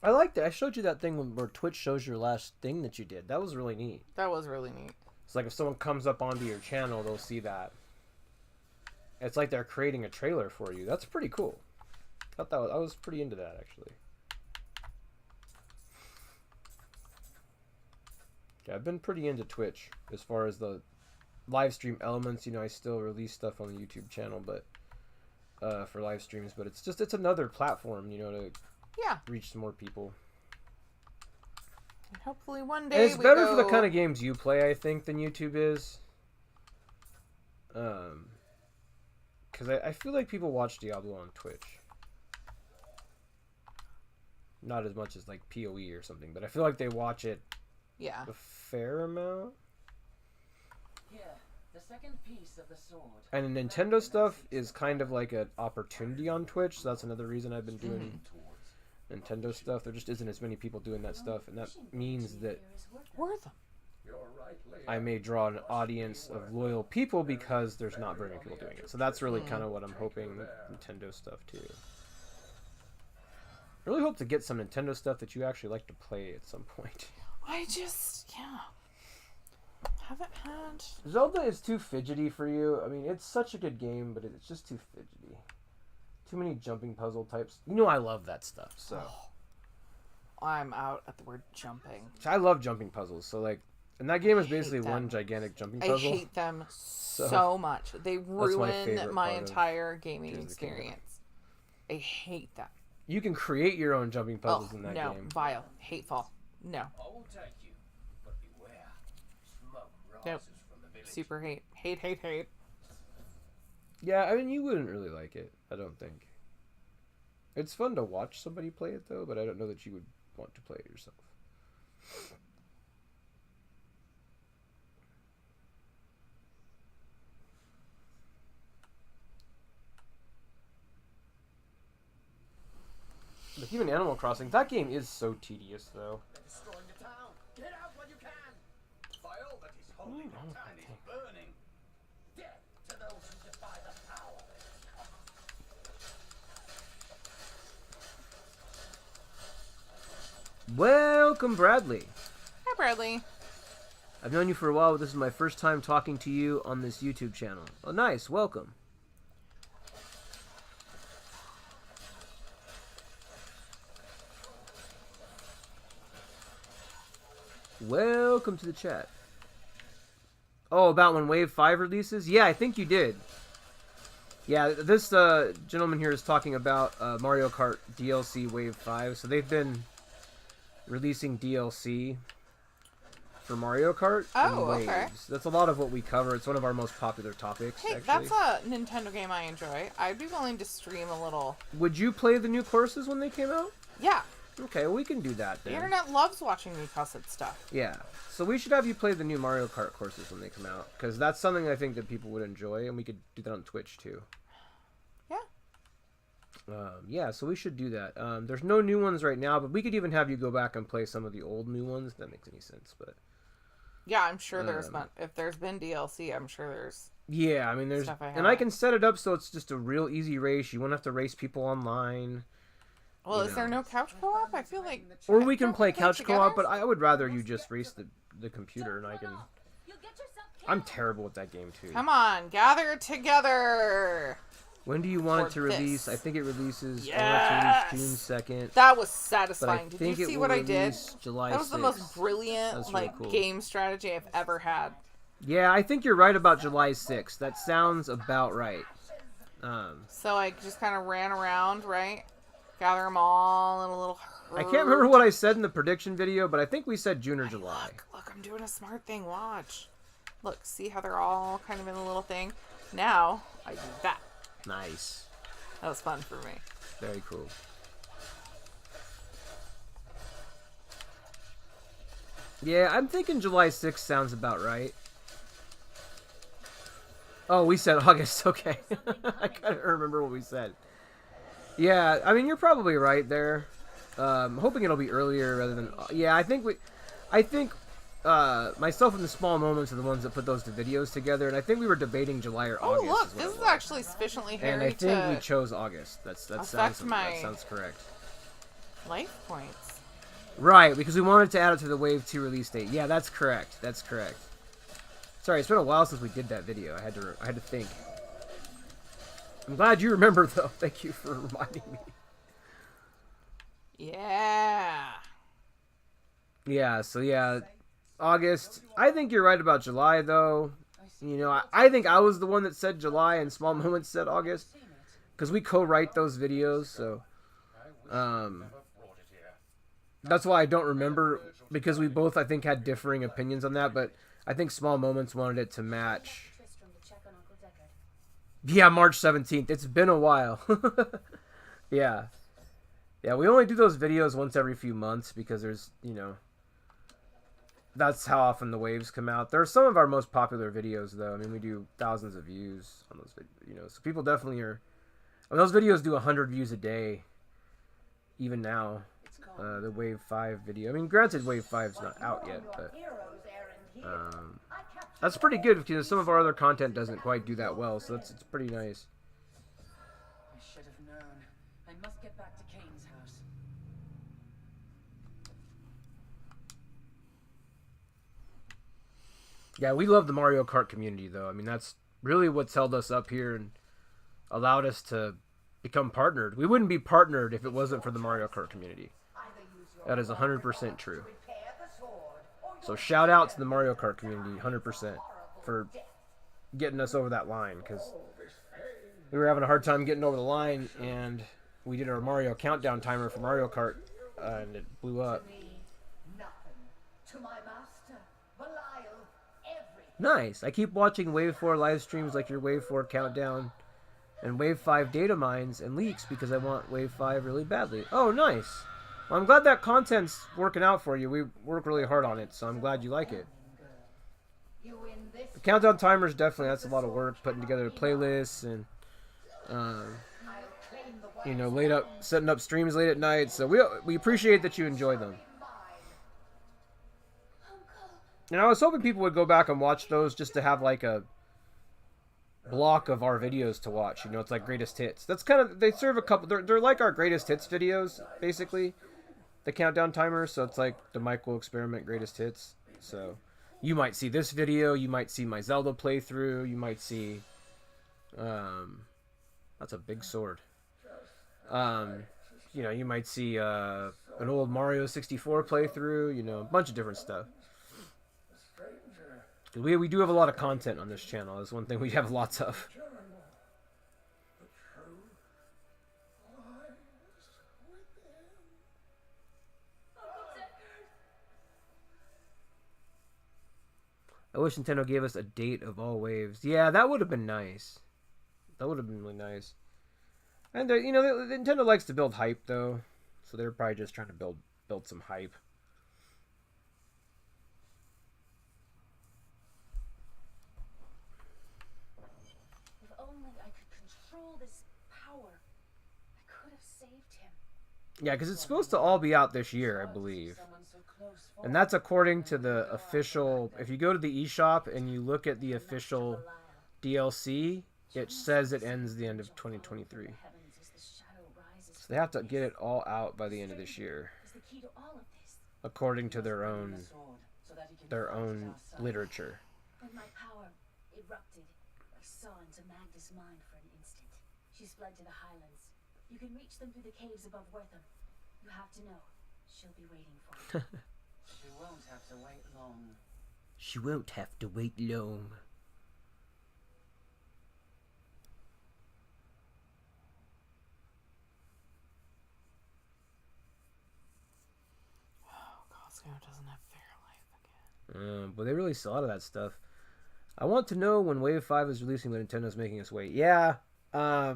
[SPEAKER 2] I liked it. I showed you that thing where Twitch shows your last thing that you did. That was really neat.
[SPEAKER 1] That was really neat.
[SPEAKER 2] It's like if someone comes up onto your channel, they'll see that. It's like they're creating a trailer for you. That's pretty cool. I was pretty into that, actually. Yeah, I've been pretty into Twitch as far as the live stream elements. You know, I still release stuff on the YouTube channel, but for live streams. But it's another platform, you know, to reach some more people.
[SPEAKER 1] And hopefully one day
[SPEAKER 2] And it's better for the kind of games you play, I think, than YouTube is. Because I feel like people watch Diablo on Twitch. Not as much as like PoE or something, but I feel like they watch it a fair amount.
[SPEAKER 4] Here, the second piece of the sword.
[SPEAKER 2] And the Nintendo stuff is kind of like an opportunity on Twitch, so that's another reason I've been doing Nintendo stuff. There just isn't as many people doing that stuff, and that means that I may draw an audience of loyal people because there's not very many people doing it. So that's really kind of what I'm hoping with Nintendo stuff too. I really hope to get some Nintendo stuff that you actually like to play at some point.
[SPEAKER 1] I just, haven't had.
[SPEAKER 2] Zelda is too fidgety for you. I mean, it's such a good game, but it's just too fidgety. Too many jumping puzzle types. You know I love that stuff, so.
[SPEAKER 1] I'm out at the word jumping.
[SPEAKER 2] I love jumping puzzles, so like, and that game is basically one gigantic jumping puzzle.
[SPEAKER 1] I hate them so much. They ruin my
[SPEAKER 2] part of
[SPEAKER 1] entire gaming experience. I hate them.
[SPEAKER 2] You can create your own jumping puzzles in that
[SPEAKER 1] no,
[SPEAKER 2] game.
[SPEAKER 1] Vile, hateful. No.
[SPEAKER 4] I will take you, but beware. Smoke rises
[SPEAKER 1] Nope.
[SPEAKER 4] from the village.
[SPEAKER 1] Super hate. Hate.
[SPEAKER 2] Yeah, I mean, you wouldn't really like it, I don't think. It's fun to watch somebody play it, though, but I don't know that you would want to play it yourself. Like, even Animal Crossing, that game is so tedious, though.
[SPEAKER 5] Destroying the town. Get out when you can. Fire that is holding the town is burning. Death to those who defy the power.
[SPEAKER 2] Welcome, Bradley.
[SPEAKER 1] Hi, Bradley.
[SPEAKER 2] I've known you for a while, but this is my first time talking to you on this YouTube channel. Oh, nice. Welcome. Welcome to the chat. Oh, about when Wave 5 releases? Yeah, I think you did. Yeah, this gentleman here is talking about Mario Kart DLC Wave 5. So they've been releasing DLC for Mario Kart in waves.
[SPEAKER 1] Okay.
[SPEAKER 2] That's a lot of what we cover. It's one of our most popular topics,
[SPEAKER 1] Hey,
[SPEAKER 2] actually.
[SPEAKER 1] that's a Nintendo game I enjoy. I'd be willing to stream a little.
[SPEAKER 2] Would you play the new courses when they came out?
[SPEAKER 1] Yeah.
[SPEAKER 2] Okay, well, we can do that
[SPEAKER 1] The
[SPEAKER 2] then.
[SPEAKER 1] internet loves watching new cusset stuff.
[SPEAKER 2] Yeah. So we should have you play the new Mario Kart courses when they come out, because that's something I think that people would enjoy, and we could do that on Twitch too.
[SPEAKER 1] Yeah.
[SPEAKER 2] Yeah, so we should do that. There's no new ones right now, but we could even have you go back and play some of the old new ones. If that makes any sense, but
[SPEAKER 1] Yeah, I'm sure there's not. If there's been DLC, I'm sure there's.
[SPEAKER 2] yeah, I mean, there's
[SPEAKER 1] Stuff I
[SPEAKER 2] and I
[SPEAKER 1] have.
[SPEAKER 2] can set it up so it's just a real easy race. You won't have to race people online.
[SPEAKER 1] Well,
[SPEAKER 2] You
[SPEAKER 1] is there
[SPEAKER 2] know.
[SPEAKER 1] no couch co-op? I feel like.
[SPEAKER 2] Or we can
[SPEAKER 1] Don't
[SPEAKER 2] play
[SPEAKER 1] we
[SPEAKER 2] couch
[SPEAKER 1] together?
[SPEAKER 2] co-op, but I would rather you just race the computer, and I can... I'm terrible at that game, too.
[SPEAKER 1] Come on, gather together.
[SPEAKER 2] When do you want it
[SPEAKER 1] For
[SPEAKER 2] to release?
[SPEAKER 1] this.
[SPEAKER 2] I think it releases...
[SPEAKER 1] Yes!
[SPEAKER 2] I want it to release June 2nd.
[SPEAKER 1] That was
[SPEAKER 2] But I
[SPEAKER 1] satisfying. Did you
[SPEAKER 2] think it
[SPEAKER 1] see
[SPEAKER 2] will
[SPEAKER 1] what I did?
[SPEAKER 2] release July
[SPEAKER 1] That was the
[SPEAKER 2] 6th.
[SPEAKER 1] most brilliant
[SPEAKER 2] That's really
[SPEAKER 1] like
[SPEAKER 2] cool.
[SPEAKER 1] game strategy I've ever had.
[SPEAKER 2] Yeah, I think you're right about July 6th. That sounds about right.
[SPEAKER 1] So I just kind of ran around, right? Gather them all in a little herd.
[SPEAKER 2] I can't remember what I said in the prediction video, but I think we said June or July.
[SPEAKER 1] Look, I'm doing a smart thing. Watch. Look, see how they're all kind of in a little thing? Now, I do that.
[SPEAKER 2] Nice.
[SPEAKER 1] That was fun for me.
[SPEAKER 2] Very cool. Yeah, I'm thinking July 6th sounds about right. Oh, we said August. Okay. I can't remember what we said. Yeah, I mean, you're probably right there. Hoping it'll be earlier rather than... Yeah, I think myself and the Small Moments are the ones that put those videos together, and I think we were debating July or
[SPEAKER 1] Oh,
[SPEAKER 2] August.
[SPEAKER 1] look,
[SPEAKER 2] what
[SPEAKER 1] this
[SPEAKER 2] it
[SPEAKER 1] is
[SPEAKER 2] was.
[SPEAKER 1] actually sufficiently hairy
[SPEAKER 2] And I think we
[SPEAKER 1] to
[SPEAKER 2] chose August. That sounds
[SPEAKER 1] my-
[SPEAKER 2] correct.
[SPEAKER 1] life points.
[SPEAKER 2] Right, because we wanted to add it to the Wave 2 release date. Yeah, that's correct. That's correct. Sorry, it's been a while since we did that video. I had to think. I'm glad you remember, though. Thank you for reminding me.
[SPEAKER 1] Yeah.
[SPEAKER 2] Yeah, so yeah, August. I think you're right about July, though. You know, I think I was the one that said July and Small Moments said August. Because we co-write those videos, so... That's why I don't remember, because we both, I think, had differing opinions on that, but I think Small Moments wanted it to match. Yeah, March 17th. It's been a while. Yeah. Yeah, we only do those videos once every few months, because there's, you know, that's how often the waves come out. They're some of our most popular videos, though. I mean, we do thousands of views on those videos, you know, so people definitely are... I mean, those videos do 100 views a day, even now. The Wave 5 video. I mean, granted, Wave 5's not out yet, but that's pretty good because some of our other content doesn't quite do that well, so it's pretty nice.
[SPEAKER 4] I should have known. I must get back to Kane's house.
[SPEAKER 2] Yeah, we love the Mario Kart community, though. I mean, that's really what's held us up here and allowed us to become partnered. We wouldn't be partnered if it wasn't for the Mario Kart community. That is 100% true. So shout out to the Mario Kart community, 100%, for getting us over that line, because we were having a hard time getting over the line, and we did our Mario countdown timer for Mario Kart, and it blew up. Nice. I keep watching Wave 4 live streams like your Wave 4 countdown and Wave 5 data mines and leaks because I want Wave 5 really badly. Oh, nice. Well, I'm glad that content's working out for you. We work really hard on it, so I'm glad you like it. The countdown timers, definitely, that's a lot of work, putting together playlists and, you know, setting up streams late at night. So we appreciate that you enjoy them. And I was hoping people would go back and watch those just to have like a block of our videos to watch. You know, it's like greatest hits. That's kind of, they serve a couple, they're like our greatest hits videos, basically. The countdown timer, so it's like the Michael experiment greatest hits. So You might see this video. You might see my Zelda playthrough. You might see... that's a big sword. You know, you might see an old Mario 64 playthrough. You know, a bunch of different stuff. We do have a lot of content on this channel. That's one thing we have lots of. I wish Nintendo gave us a date of all waves. Yeah, that would have been nice. That would have been really nice. And you know, Nintendo likes to build hype though, so they're probably just trying to build some hype.
[SPEAKER 3] If only I could control this power, I could have saved him.
[SPEAKER 2] Yeah, because it's supposed to all be out this year, I believe. And that's according to the official... If you go to the eShop and you look at the official DLC, it says it ends the end of 2023. So they have to get it all out by the end of this year. According to their own literature.
[SPEAKER 3] When my power erupted, I saw into Magda's mind for an instant. She's fled to the highlands. You can reach them through the caves above Wortham. You have to know. She'll be waiting for you.
[SPEAKER 4] She won't have to wait long.
[SPEAKER 2] She won't have to wait long.
[SPEAKER 1] Oh, Costco doesn't have Fairlife again.
[SPEAKER 2] But they released a lot of that stuff. I want to know when Wave 5 is releasing, but Nintendo's making us wait. Yeah. I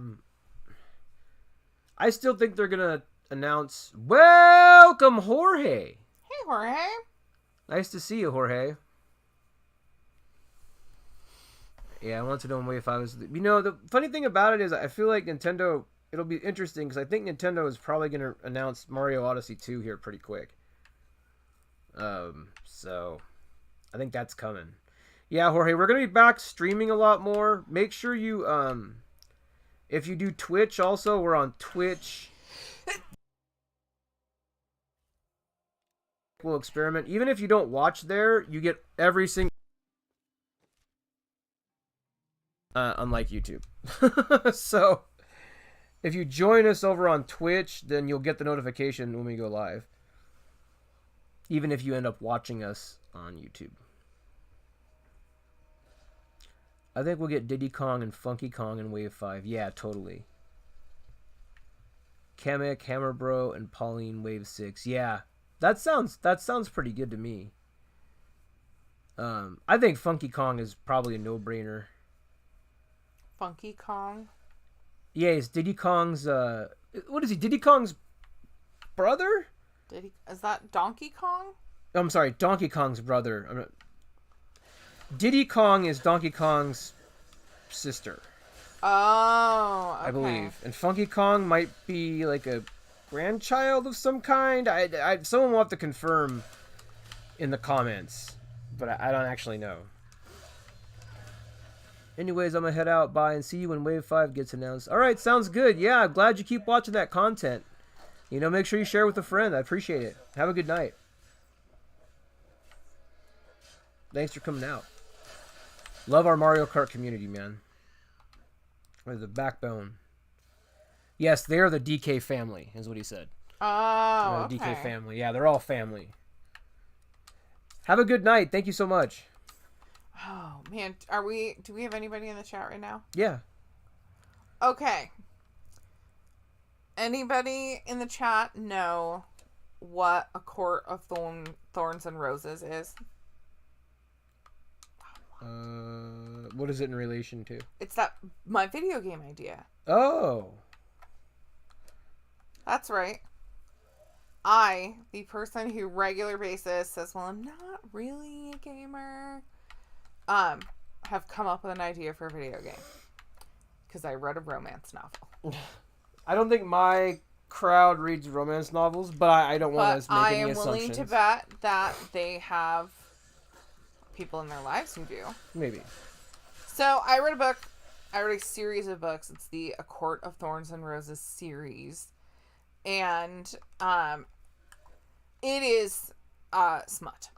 [SPEAKER 2] still think they're going to announce... Welcome, Jorge!
[SPEAKER 1] Hey, Jorge.
[SPEAKER 2] Nice to see you, Jorge. Yeah, I want to know when Wave 5 is... You know, the funny thing about it is I feel like Nintendo... It'll be interesting, because I think Nintendo is probably going to announce Mario Odyssey 2 here pretty quick. So... I think that's coming. Yeah, Jorge, we're going to be back streaming a lot more. Make sure you... if you do Twitch also, we're on Twitch... We'll experiment. Even if you don't watch there, you get every single... unlike YouTube. So, if you join us over on Twitch, then you'll get the notification when we go live. Even if you end up watching us on YouTube. I think we'll get Diddy Kong and Funky Kong in Wave 5. Yeah, totally. Kamek, Hammer Bro, and Pauline Wave 6. Yeah. That sounds pretty good to me. I think Funky Kong is probably a no-brainer.
[SPEAKER 1] Funky Kong?
[SPEAKER 2] Yeah, it's Diddy Kong's... what is he? Diddy Kong's brother?
[SPEAKER 1] Is that Donkey Kong?
[SPEAKER 2] I'm sorry, Donkey Kong's brother. Diddy Kong is Donkey Kong's sister.
[SPEAKER 1] Oh, okay.
[SPEAKER 2] I believe. And Funky Kong might be like a grandchild of some kind. Someone will have to confirm in the comments, but I don't actually know. Anyways, I'm gonna head out. Bye, and see you when Wave 5 gets announced. Alright, sounds good. Yeah, glad you keep watching that content. You know, make sure you share with a friend. I appreciate it. Have a good night. Thanks for coming out. Love our Mario Kart community, man. They're the backbone. Yes, they're the DK family, is what he said.
[SPEAKER 1] Oh,
[SPEAKER 2] the
[SPEAKER 1] okay.
[SPEAKER 2] DK family. Yeah, they're all family. Have a good night. Thank you so much.
[SPEAKER 1] Oh, man. Do we have anybody in the chat right now?
[SPEAKER 2] Yeah.
[SPEAKER 1] Okay. Anybody in the chat know what A Court of Thorns and Roses is?
[SPEAKER 2] What is it in relation to?
[SPEAKER 1] It's my video game idea.
[SPEAKER 2] Oh.
[SPEAKER 1] That's right. I, the person who regular basis says, well, I'm not really a gamer, have come up with an idea for a video game. Because I read a romance novel.
[SPEAKER 2] I don't think my crowd reads romance novels, but I don't want to make any assumptions.
[SPEAKER 1] I am willing to bet that they have people in their lives who do.
[SPEAKER 2] Maybe.
[SPEAKER 1] So I read a book. I read a series of books. It's the A Court of Thorns and Roses series. And it is smut.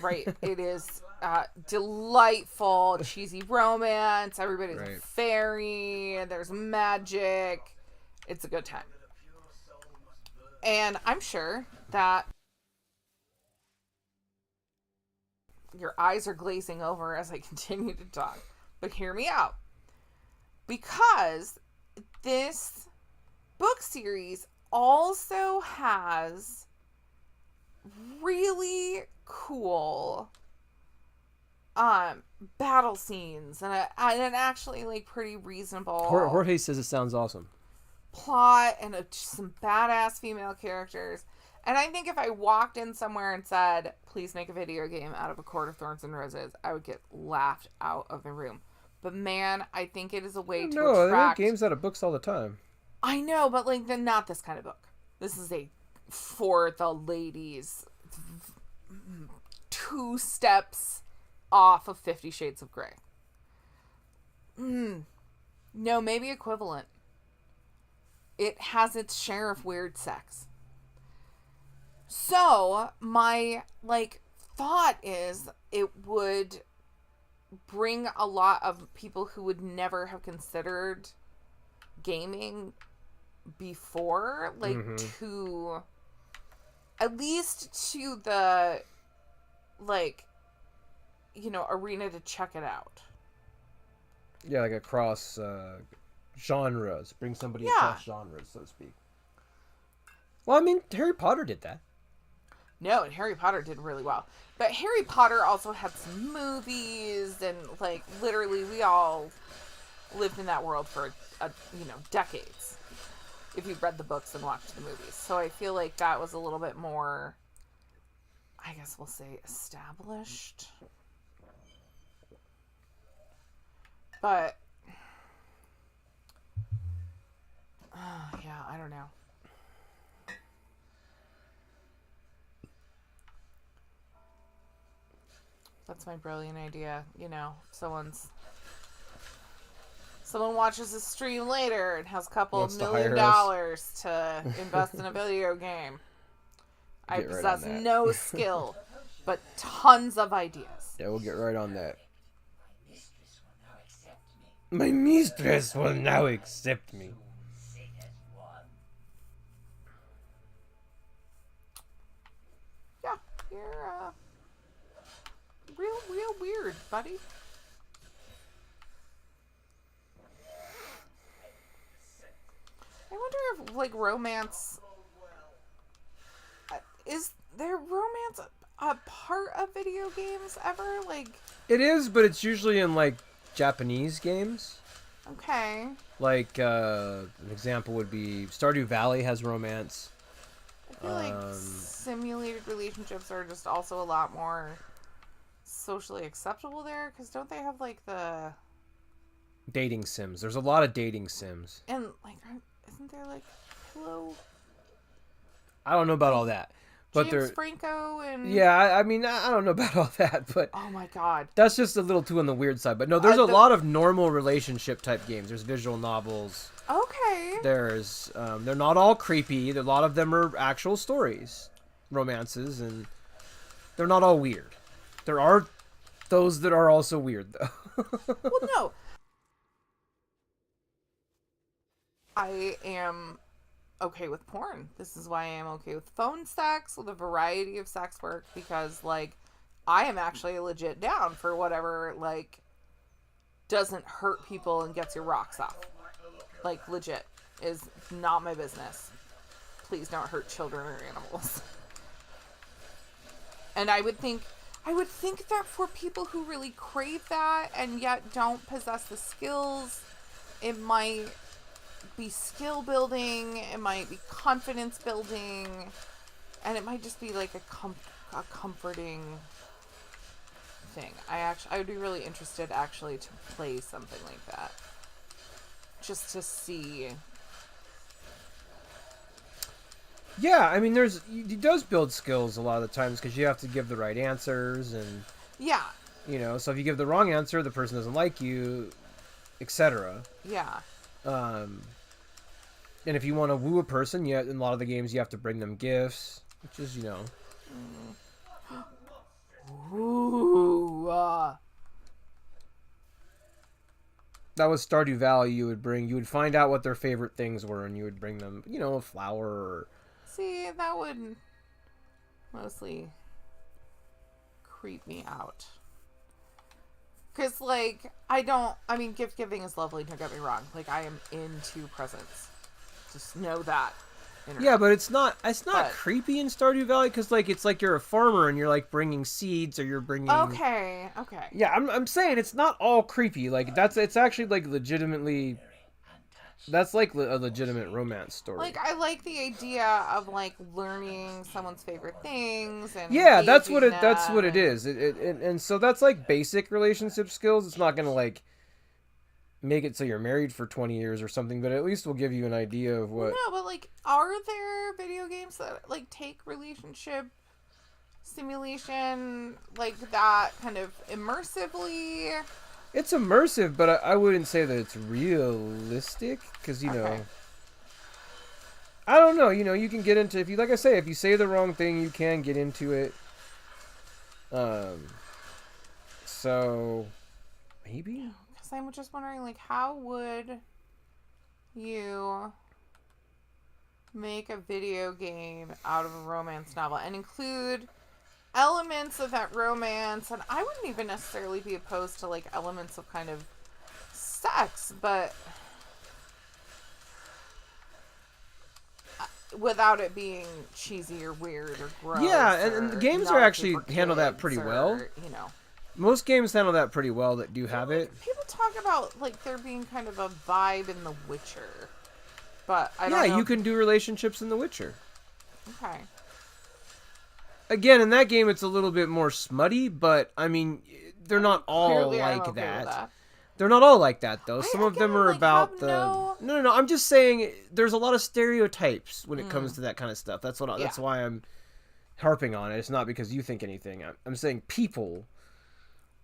[SPEAKER 1] Right. It is delightful, cheesy romance. Everybody's a fairy. There's magic. It's a good time. And I'm sure that your eyes are glazing over as I continue to talk. But hear me out. Because this book series also has really cool battle scenes and an actually like pretty reasonable
[SPEAKER 2] Jorge says it sounds awesome.
[SPEAKER 1] Plot and some badass female characters. And I think if I walked in somewhere and said, please make a video game out of A Court of Thorns and Roses, I would get laughed out of the room. But man, I think it is a way to attract...
[SPEAKER 2] they make games out of books all the time.
[SPEAKER 1] I know, but like, then not this kind of book. This is a for the ladies, 2 steps off of 50 Shades of Grey. No, maybe equivalent. It has its share of weird sex. So, my, like, thought is it would bring a lot of people who would never have considered gaming before, like, to, at least to the, like, you know, arena to check it out.
[SPEAKER 2] Yeah, like across genres. Bring somebody across genres, so to speak. Well, I mean, Harry Potter did that.
[SPEAKER 1] No, and Harry Potter did really well. But Harry Potter also had some movies, and, like, literally we all lived in that world for, decades. If you've read the books and watched the movies. So I feel like that was a little bit more, I guess we'll say, established. But, yeah, I don't know. That's my brilliant idea. You know, someone watches a stream later and has a couple of $1 million to invest in a video game. I possess no skill, but tons of ideas.
[SPEAKER 2] Yeah, we'll get right on that. My mistress will now accept me.
[SPEAKER 1] Yeah, you're real weird, buddy. I wonder if, like, romance... is there romance a part of video games ever? Like...
[SPEAKER 2] It is, but it's usually in, like, Japanese games.
[SPEAKER 1] Okay.
[SPEAKER 2] Like, an example would be Stardew Valley has romance.
[SPEAKER 1] I feel like simulated relationships are just also a lot more socially acceptable there, because don't they have, like, the...
[SPEAKER 2] Dating sims. There's a lot of dating sims.
[SPEAKER 1] And, like, isn't there, like, pillow...
[SPEAKER 2] I don't know about all that. But
[SPEAKER 1] James Franco and...
[SPEAKER 2] Yeah, I mean, I don't know about all that, but...
[SPEAKER 1] Oh, my God.
[SPEAKER 2] That's just a little too on the weird side. But no, there's a lot of normal relationship type games. There's visual novels.
[SPEAKER 1] Okay.
[SPEAKER 2] There's... they're not all creepy. A lot of them are actual stories. Romances, and... They're not all weird. There are those that are also weird, though.
[SPEAKER 1] Well, no. I am... okay with porn. This is why I am okay with phone sex, with a variety of sex work, because, like, I am actually legit down for whatever, like, doesn't hurt people and gets your rocks off. Like, legit. Is not my business. Please don't hurt children or animals. And I would think that for people who really crave that and yet don't possess the skills, it might be skill building, it might be confidence building, and it might just be like a comforting thing. I would be really interested actually to play something like that, just to see.
[SPEAKER 2] Yeah, I mean, it does build skills a lot of the times, because you have to give the right answers, and
[SPEAKER 1] yeah,
[SPEAKER 2] you know, so if you give the wrong answer, the person doesn't like you, etc.
[SPEAKER 1] Yeah.
[SPEAKER 2] And if you want to woo a person, in a lot of the games you have to bring them gifts, which is, you know.
[SPEAKER 1] Ooh.
[SPEAKER 2] That was Stardew Valley. You would find out what their favorite things were, and you would bring them, you know, a flower or...
[SPEAKER 1] See, that would mostly creep me out. Because, like, I mean, gift giving is lovely, don't get me wrong. Like, I am into presents. Just know that.
[SPEAKER 2] Yeah, but it's not creepy in Stardew Valley, because, like, it's like you're a farmer and you're, like, bringing seeds, or you're bringing...
[SPEAKER 1] Okay.
[SPEAKER 2] Yeah, I'm saying it's not all creepy. Like, it's actually, like, legitimately... That's, like, a legitimate romance story.
[SPEAKER 1] Like, I like the idea of, like, learning someone's favorite things and...
[SPEAKER 2] Yeah, that's what it is. And so that's, like, basic relationship skills. It's not gonna, like... make it so you're married for 20 years or something, but at least will give you an idea of what...
[SPEAKER 1] No, but, like, are there video games that, like, take relationship simulation like that kind of immersively?
[SPEAKER 2] It's immersive, but I wouldn't say that it's realistic, because, you know... I don't know, you know, you can get into... If you say the wrong thing, you can get into it. So... maybe?
[SPEAKER 1] I'm just wondering, like, how would you make a video game out of a romance novel and include elements of that romance? And I wouldn't even necessarily be opposed to, like, elements of kind of sex, but without it being cheesy or weird or gross.
[SPEAKER 2] Yeah, and the games are actually handle that pretty well.
[SPEAKER 1] You know.
[SPEAKER 2] Most games handle that pretty well that do have it.
[SPEAKER 1] People talk about, like, there being kind of a vibe in The Witcher. But I don't know.
[SPEAKER 2] Yeah, you can do relationships in The Witcher.
[SPEAKER 1] Okay.
[SPEAKER 2] Again, in that game, it's a little bit more smutty, but, I mean, they're not all
[SPEAKER 1] Clearly,
[SPEAKER 2] like
[SPEAKER 1] I'm okay
[SPEAKER 2] that.
[SPEAKER 1] with that.
[SPEAKER 2] They're not all like that, though. Some of
[SPEAKER 1] Again,
[SPEAKER 2] them are
[SPEAKER 1] like,
[SPEAKER 2] about the...
[SPEAKER 1] no...
[SPEAKER 2] No, I'm just saying there's a lot of stereotypes when it comes to that kind of stuff. That's why I'm harping on it. It's not because you think anything. I'm saying people...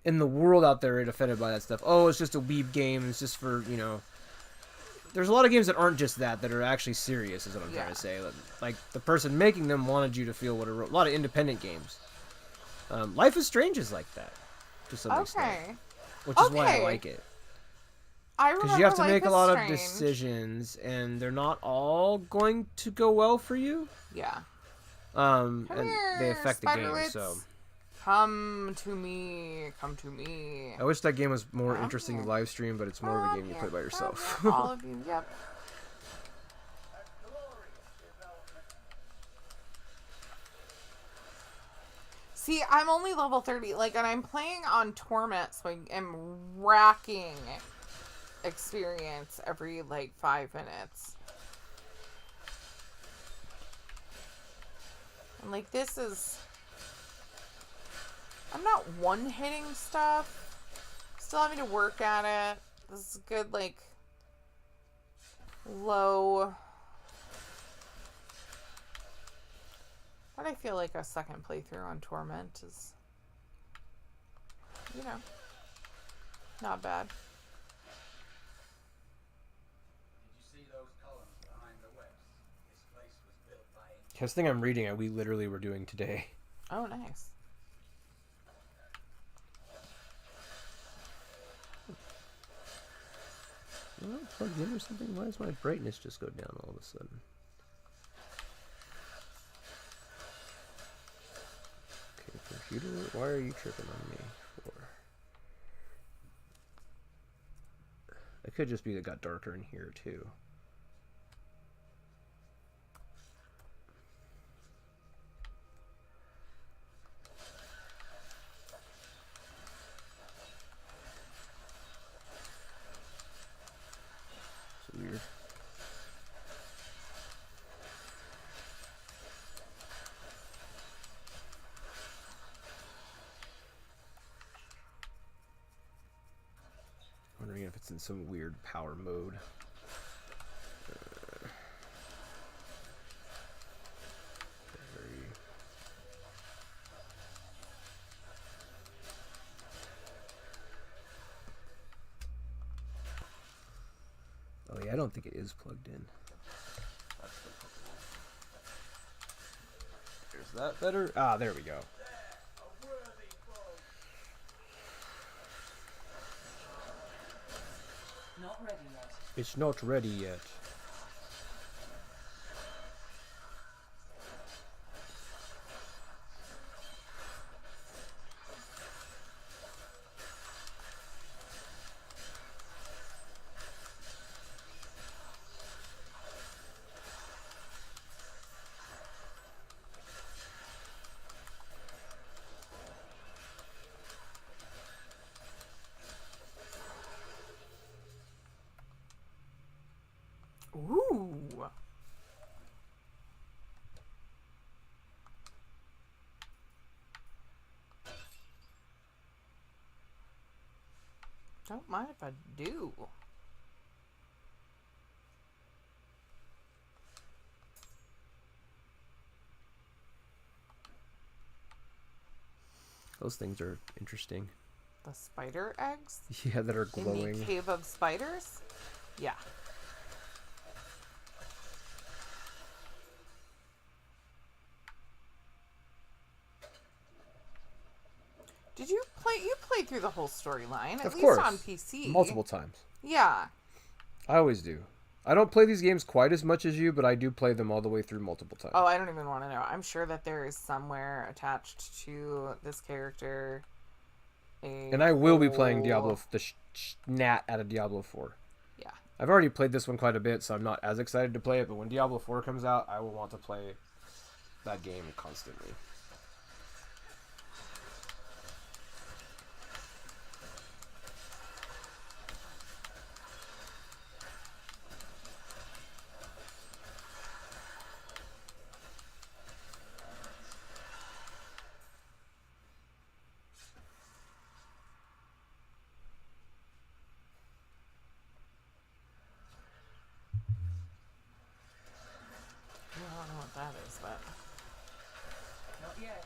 [SPEAKER 2] in the world out there are offended by that stuff. Oh, it's just a weeb game. It's just for, you know... There's a lot of games that aren't just that are actually serious, is what I'm trying to say. Like, the person making them wanted you to feel what a lot of independent games. Life is Strange is like that, to some extent. Which is why I like it. Because you have to make a lot of decisions, and they're not all going to go well for you.
[SPEAKER 1] Yeah.
[SPEAKER 2] And they affect the game, so...
[SPEAKER 1] Come to me.
[SPEAKER 2] I wish that game was more interesting to live stream, but it's more of a game you play by yourself.
[SPEAKER 1] All of you, yep. See, I'm only level 30, like, and I'm playing on Torment, so I'm racking experience every, like, 5 minutes. And, like, this is... I'm not one-hitting stuff. Still having to work at it. This is good, like, low. But I feel like a second playthrough on Torment is, you know, not bad.
[SPEAKER 6] Did you see those columns behind the webs? This place was built by...
[SPEAKER 2] This thing I'm reading, we literally were doing today.
[SPEAKER 1] Oh, nice.
[SPEAKER 2] Well, plugged in or something? Why does my brightness just go down all of a sudden? Okay, computer, why are you tripping on me for? It could just be that it got darker in here too. Weird. Wondering if it's in some weird power mode. Oh yeah, I don't think it is plugged in. There's that better. Ah, there we go.
[SPEAKER 6] A worthy foe
[SPEAKER 4] not ready yet.
[SPEAKER 2] It's not ready yet.
[SPEAKER 1] Ooh. Don't mind if I do.
[SPEAKER 2] Those things are interesting.
[SPEAKER 1] The spider eggs?
[SPEAKER 2] Yeah, that are
[SPEAKER 1] In
[SPEAKER 2] glowing.
[SPEAKER 1] the cave of spiders? Yeah. Did you play? You played through the whole storyline, at
[SPEAKER 2] Of
[SPEAKER 1] least
[SPEAKER 2] course.
[SPEAKER 1] on PC.
[SPEAKER 2] Multiple times.
[SPEAKER 1] Yeah.
[SPEAKER 2] I always do. I don't play these games quite as much as you, but I do play them all the way through multiple times.
[SPEAKER 1] Oh, I don't even want to know. I'm sure that there is somewhere attached to this character.
[SPEAKER 2] And I will be playing Diablo, the gnat out of Diablo 4.
[SPEAKER 1] Yeah.
[SPEAKER 2] I've already played this one quite a bit, so I'm not as excited to play it. But when Diablo 4 comes out, I will want to play that game constantly.
[SPEAKER 1] I don't know what that is, but...
[SPEAKER 4] Not yet.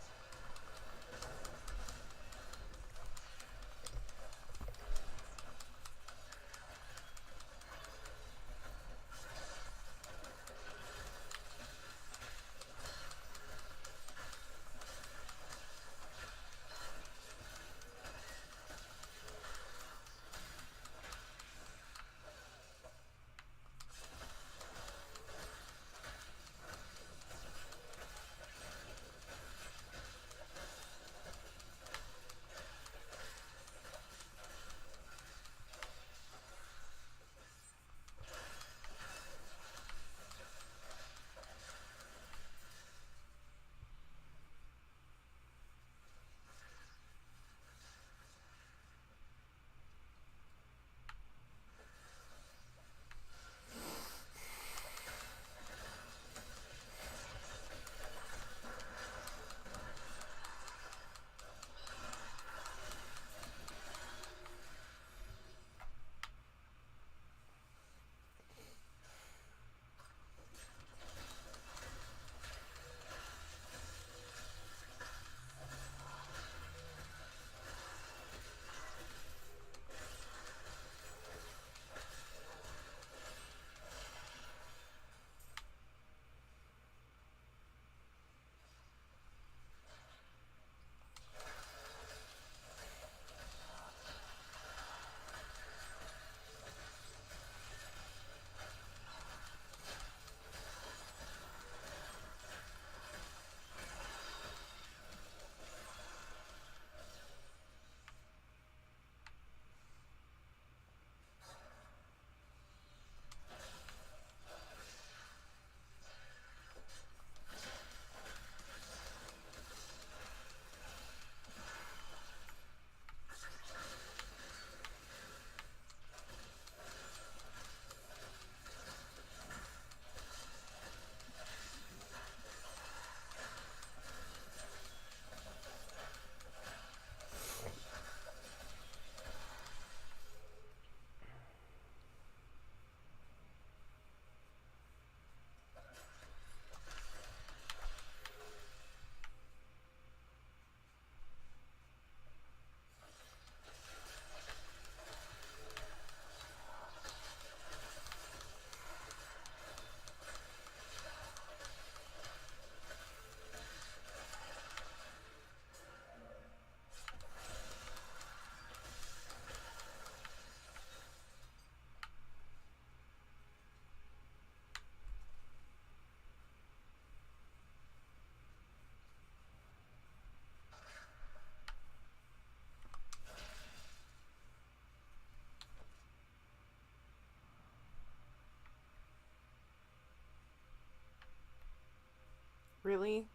[SPEAKER 1] Really?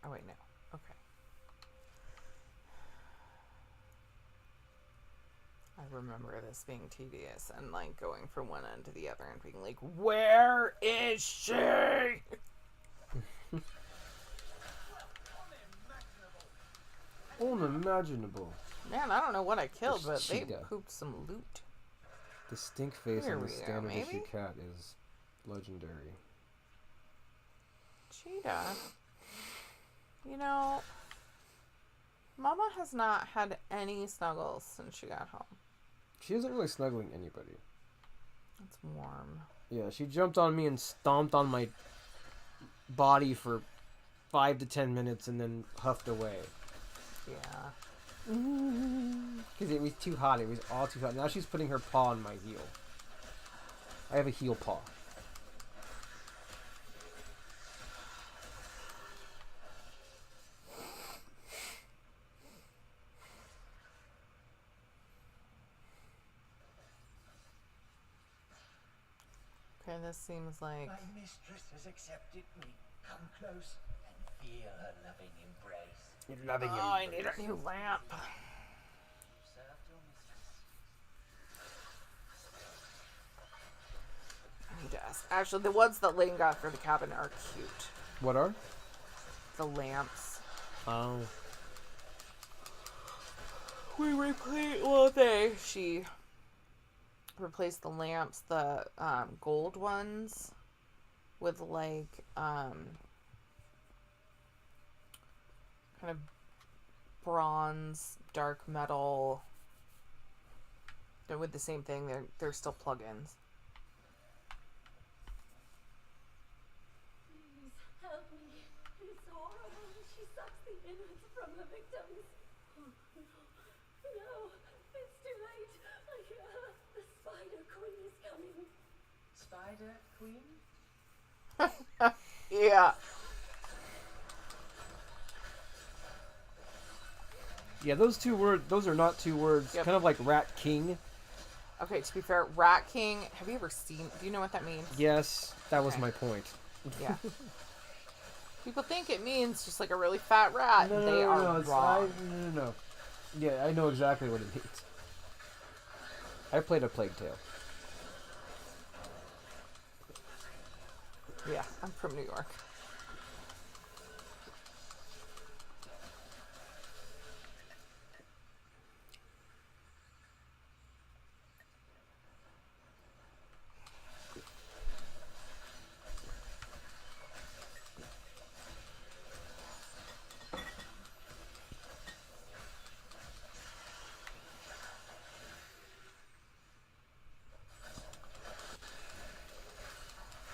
[SPEAKER 1] Oh, wait, no. Okay. I remember this being tedious and, like, going from one end to the other and being like, where is she?
[SPEAKER 2] Unimaginable.
[SPEAKER 1] Man, I don't know what I killed, but they
[SPEAKER 2] Cheetah.
[SPEAKER 1] pooped some loot.
[SPEAKER 2] The stink face
[SPEAKER 1] Here
[SPEAKER 2] on the
[SPEAKER 1] we go,
[SPEAKER 2] standard issue
[SPEAKER 1] maybe?
[SPEAKER 2] cat is legendary.
[SPEAKER 1] Cheetah. You know, Mama has not had any snuggles since she got home.
[SPEAKER 2] She isn't really snuggling anybody.
[SPEAKER 1] It's warm.
[SPEAKER 2] Yeah, she jumped on me and stomped on my body for 5 to 10 minutes and then huffed away.
[SPEAKER 1] Yeah.
[SPEAKER 2] Because it was too hot. It was all too hot. Now she's putting her paw on my heel. I have a heel paw.
[SPEAKER 1] Okay, this seems like...
[SPEAKER 7] My mistress has accepted me. Come close and feel her loving embrace.
[SPEAKER 2] You're loving
[SPEAKER 1] Oh, I need a new lamp.
[SPEAKER 4] You served your mistress.
[SPEAKER 1] I need to ask. Actually, the ones that Lane got for the cabin are cute.
[SPEAKER 2] What are?
[SPEAKER 1] The lamps.
[SPEAKER 2] Oh.
[SPEAKER 1] We replaced... She replaced the lamps, the gold ones, with, like, kind of bronze, dark metal. They're with the same thing. They're still plug-ins.
[SPEAKER 3] Please help me. It's horrible. She sucks the innards from her victims. Oh, no, it's too late. The Spider Queen is coming.
[SPEAKER 4] Spider Queen?
[SPEAKER 1] Yeah.
[SPEAKER 2] Yeah, those two words, those are not two words.
[SPEAKER 1] Yep.
[SPEAKER 2] Kind of like Rat King.
[SPEAKER 1] Okay, to be fair, Rat King, have you ever seen... Do you know what that means?
[SPEAKER 2] Yes, that was
[SPEAKER 1] Okay.
[SPEAKER 2] my point.
[SPEAKER 1] Yeah. People think it means just like a really fat rat. They are wrong.
[SPEAKER 2] No. Yeah, I know exactly what it means. I played a Plague Tale.
[SPEAKER 1] Yeah, I'm from New York.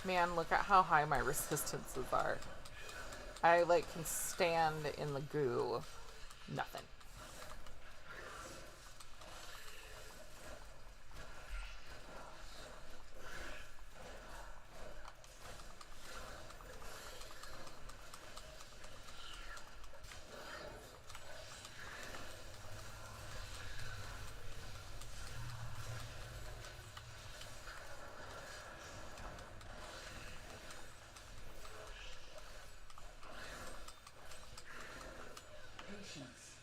[SPEAKER 1] Man, look at how high my resistances are. I, like, can stand in the goo. Nothing.
[SPEAKER 4] Patience.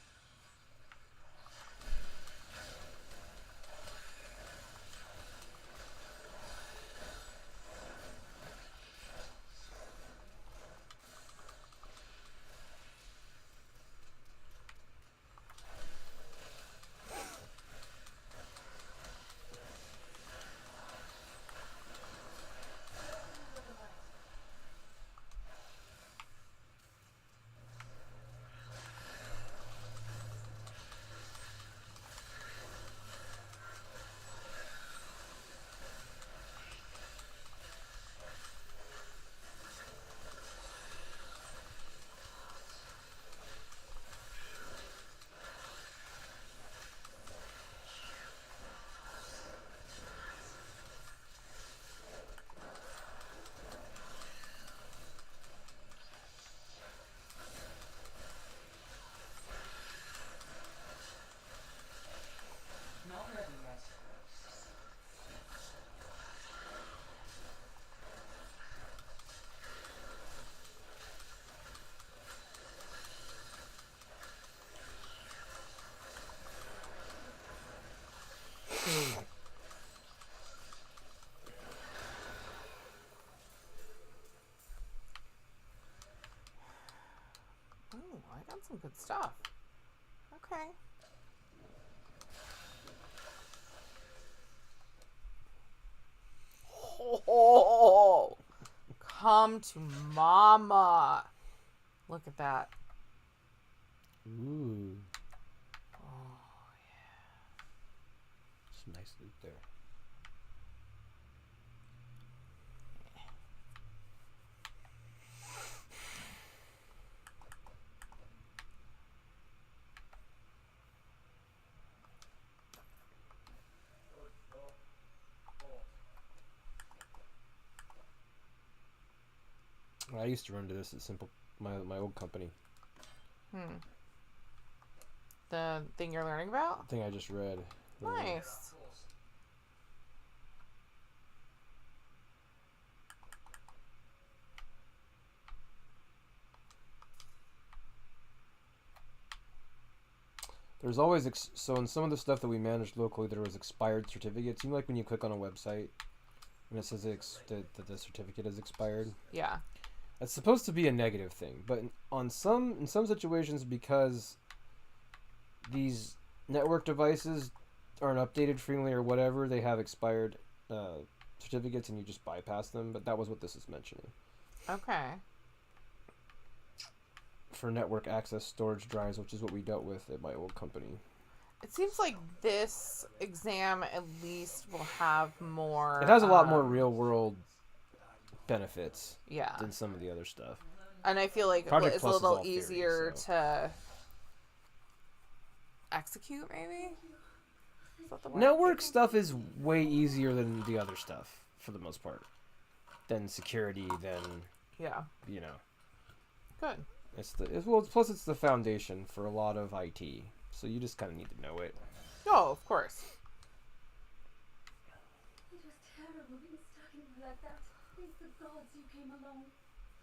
[SPEAKER 1] some good stuff. Okay. Oh, come to mama. Look at that.
[SPEAKER 2] Ooh.
[SPEAKER 1] Oh,
[SPEAKER 2] Some nice loot there. I used to run to this at my old company.
[SPEAKER 1] The thing you're learning about?
[SPEAKER 2] Thing I just read.
[SPEAKER 1] Nice.
[SPEAKER 2] There's always so in some of the stuff that we managed locally, there was expired certificates. You know, like when you click on a website and it says that the certificate is expired.
[SPEAKER 1] Yeah.
[SPEAKER 2] That's supposed to be a negative thing, but in some situations, because these network devices aren't updated frequently or whatever, they have expired certificates, and you just bypass them. But that was what this is mentioning.
[SPEAKER 1] Okay.
[SPEAKER 2] For network access storage drives, which is what we dealt with at my old company.
[SPEAKER 1] It seems like this exam at least will have more...
[SPEAKER 2] It has a lot more real-world benefits
[SPEAKER 1] yeah.
[SPEAKER 2] than some of the other stuff.
[SPEAKER 1] And I feel like
[SPEAKER 2] Project
[SPEAKER 1] it's a
[SPEAKER 2] Plus is
[SPEAKER 1] little
[SPEAKER 2] all theory,
[SPEAKER 1] easier
[SPEAKER 2] so.
[SPEAKER 1] to execute, maybe? Is that the word?
[SPEAKER 2] Network stuff is way easier than the other stuff, for the most part. Than security, than,
[SPEAKER 1] Yeah.
[SPEAKER 2] you know.
[SPEAKER 1] Good.
[SPEAKER 2] Plus it's the foundation for a lot of IT, so you just kind of need to know it.
[SPEAKER 1] Oh, of course.
[SPEAKER 3] It was terrible being stuck in here like that. Thank the gods you came along.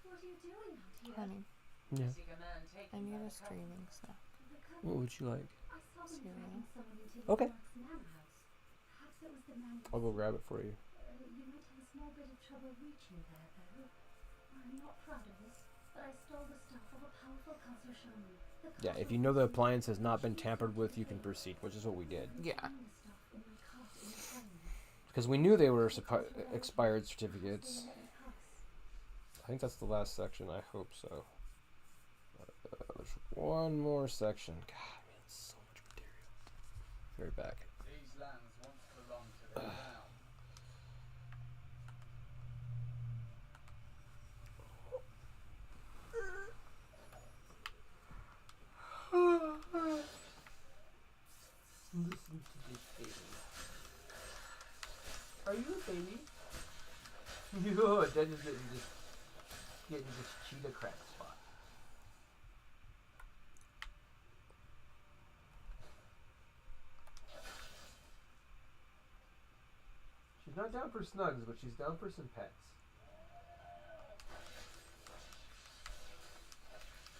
[SPEAKER 3] What are you doing out here?
[SPEAKER 1] Honey,
[SPEAKER 2] Yeah.
[SPEAKER 4] Seek a man taken
[SPEAKER 1] I need
[SPEAKER 4] by
[SPEAKER 1] a
[SPEAKER 4] the
[SPEAKER 1] streaming snack.
[SPEAKER 3] The cousin.
[SPEAKER 2] What would you like?
[SPEAKER 3] I saw them
[SPEAKER 1] Cereal.
[SPEAKER 3] dragging someone into
[SPEAKER 2] Okay.
[SPEAKER 3] Mark's manor house. Perhaps it was the man.
[SPEAKER 2] I'll go grab it for you.
[SPEAKER 3] You might have a small bit of trouble reaching there, though. I'm not proud of it, but I stole the stuff of a powerful castle shaman.
[SPEAKER 2] Yeah, if you know the appliance has not been tampered with, you can proceed, which is what we did.
[SPEAKER 1] Yeah.
[SPEAKER 2] Because we knew they were expired certificates. I think that's the last section. I hope so. There's one more section. God, man, so much material. Very back.
[SPEAKER 6] These lands once belonged to the crown.
[SPEAKER 2] Listen to this baby. Are you a baby? No, Daniel's getting this cheetah crack spot. She's not down for snugs, but she's down for some pets.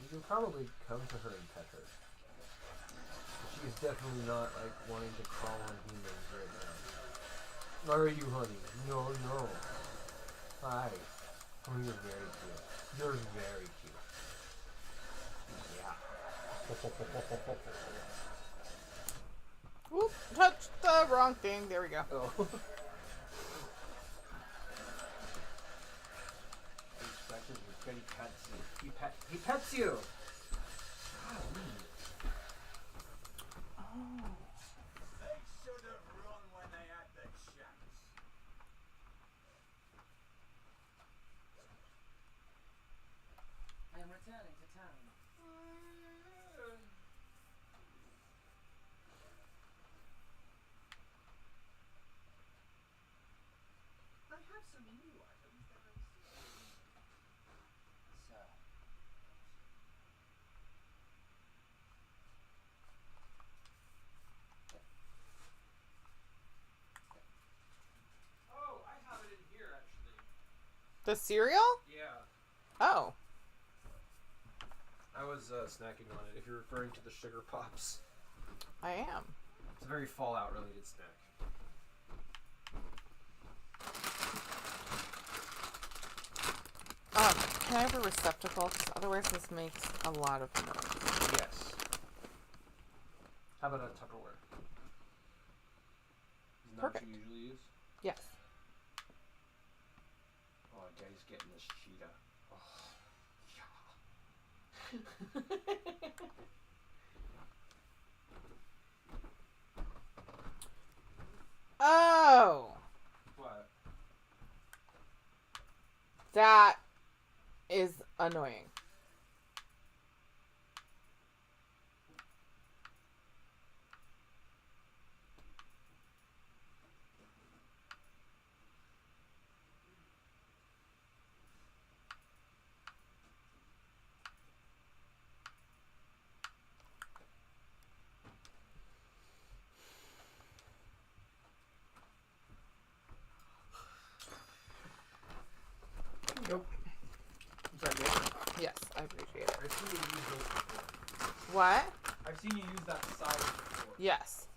[SPEAKER 2] You can probably come to her and pet her. She's definitely not like wanting to crawl on humans right now. Are you, honey? No, no. Hi. Oh, you're very cute. You're very cute. Yeah.
[SPEAKER 1] Whoop, touched the wrong thing. There we go.
[SPEAKER 2] Oh. He scratches you, but he pets you. He pets you!
[SPEAKER 6] They should have run when they had the chance.
[SPEAKER 4] I am returning to town.
[SPEAKER 6] I have some new items that I see.
[SPEAKER 4] Sir.
[SPEAKER 2] Oh, I have it in here actually.
[SPEAKER 1] The cereal?
[SPEAKER 2] Yeah.
[SPEAKER 1] Oh.
[SPEAKER 2] I was snacking on it, if you're referring to the sugar pops.
[SPEAKER 1] I am.
[SPEAKER 2] It's a very Fallout related snack.
[SPEAKER 1] Can I have a receptacle? Because otherwise this makes a lot of noise.
[SPEAKER 2] Yes. How about a Tupperware? Isn't that what you usually use?
[SPEAKER 1] Yes.
[SPEAKER 2] Oh, Daddy's getting this cheetah.
[SPEAKER 1] Oh.
[SPEAKER 2] What?
[SPEAKER 1] That is annoying.
[SPEAKER 2] Nope. Is that good?
[SPEAKER 1] Yes, I appreciate it.
[SPEAKER 2] I've seen you use those before.
[SPEAKER 1] What?
[SPEAKER 2] I've seen you use that size before.
[SPEAKER 1] Yes.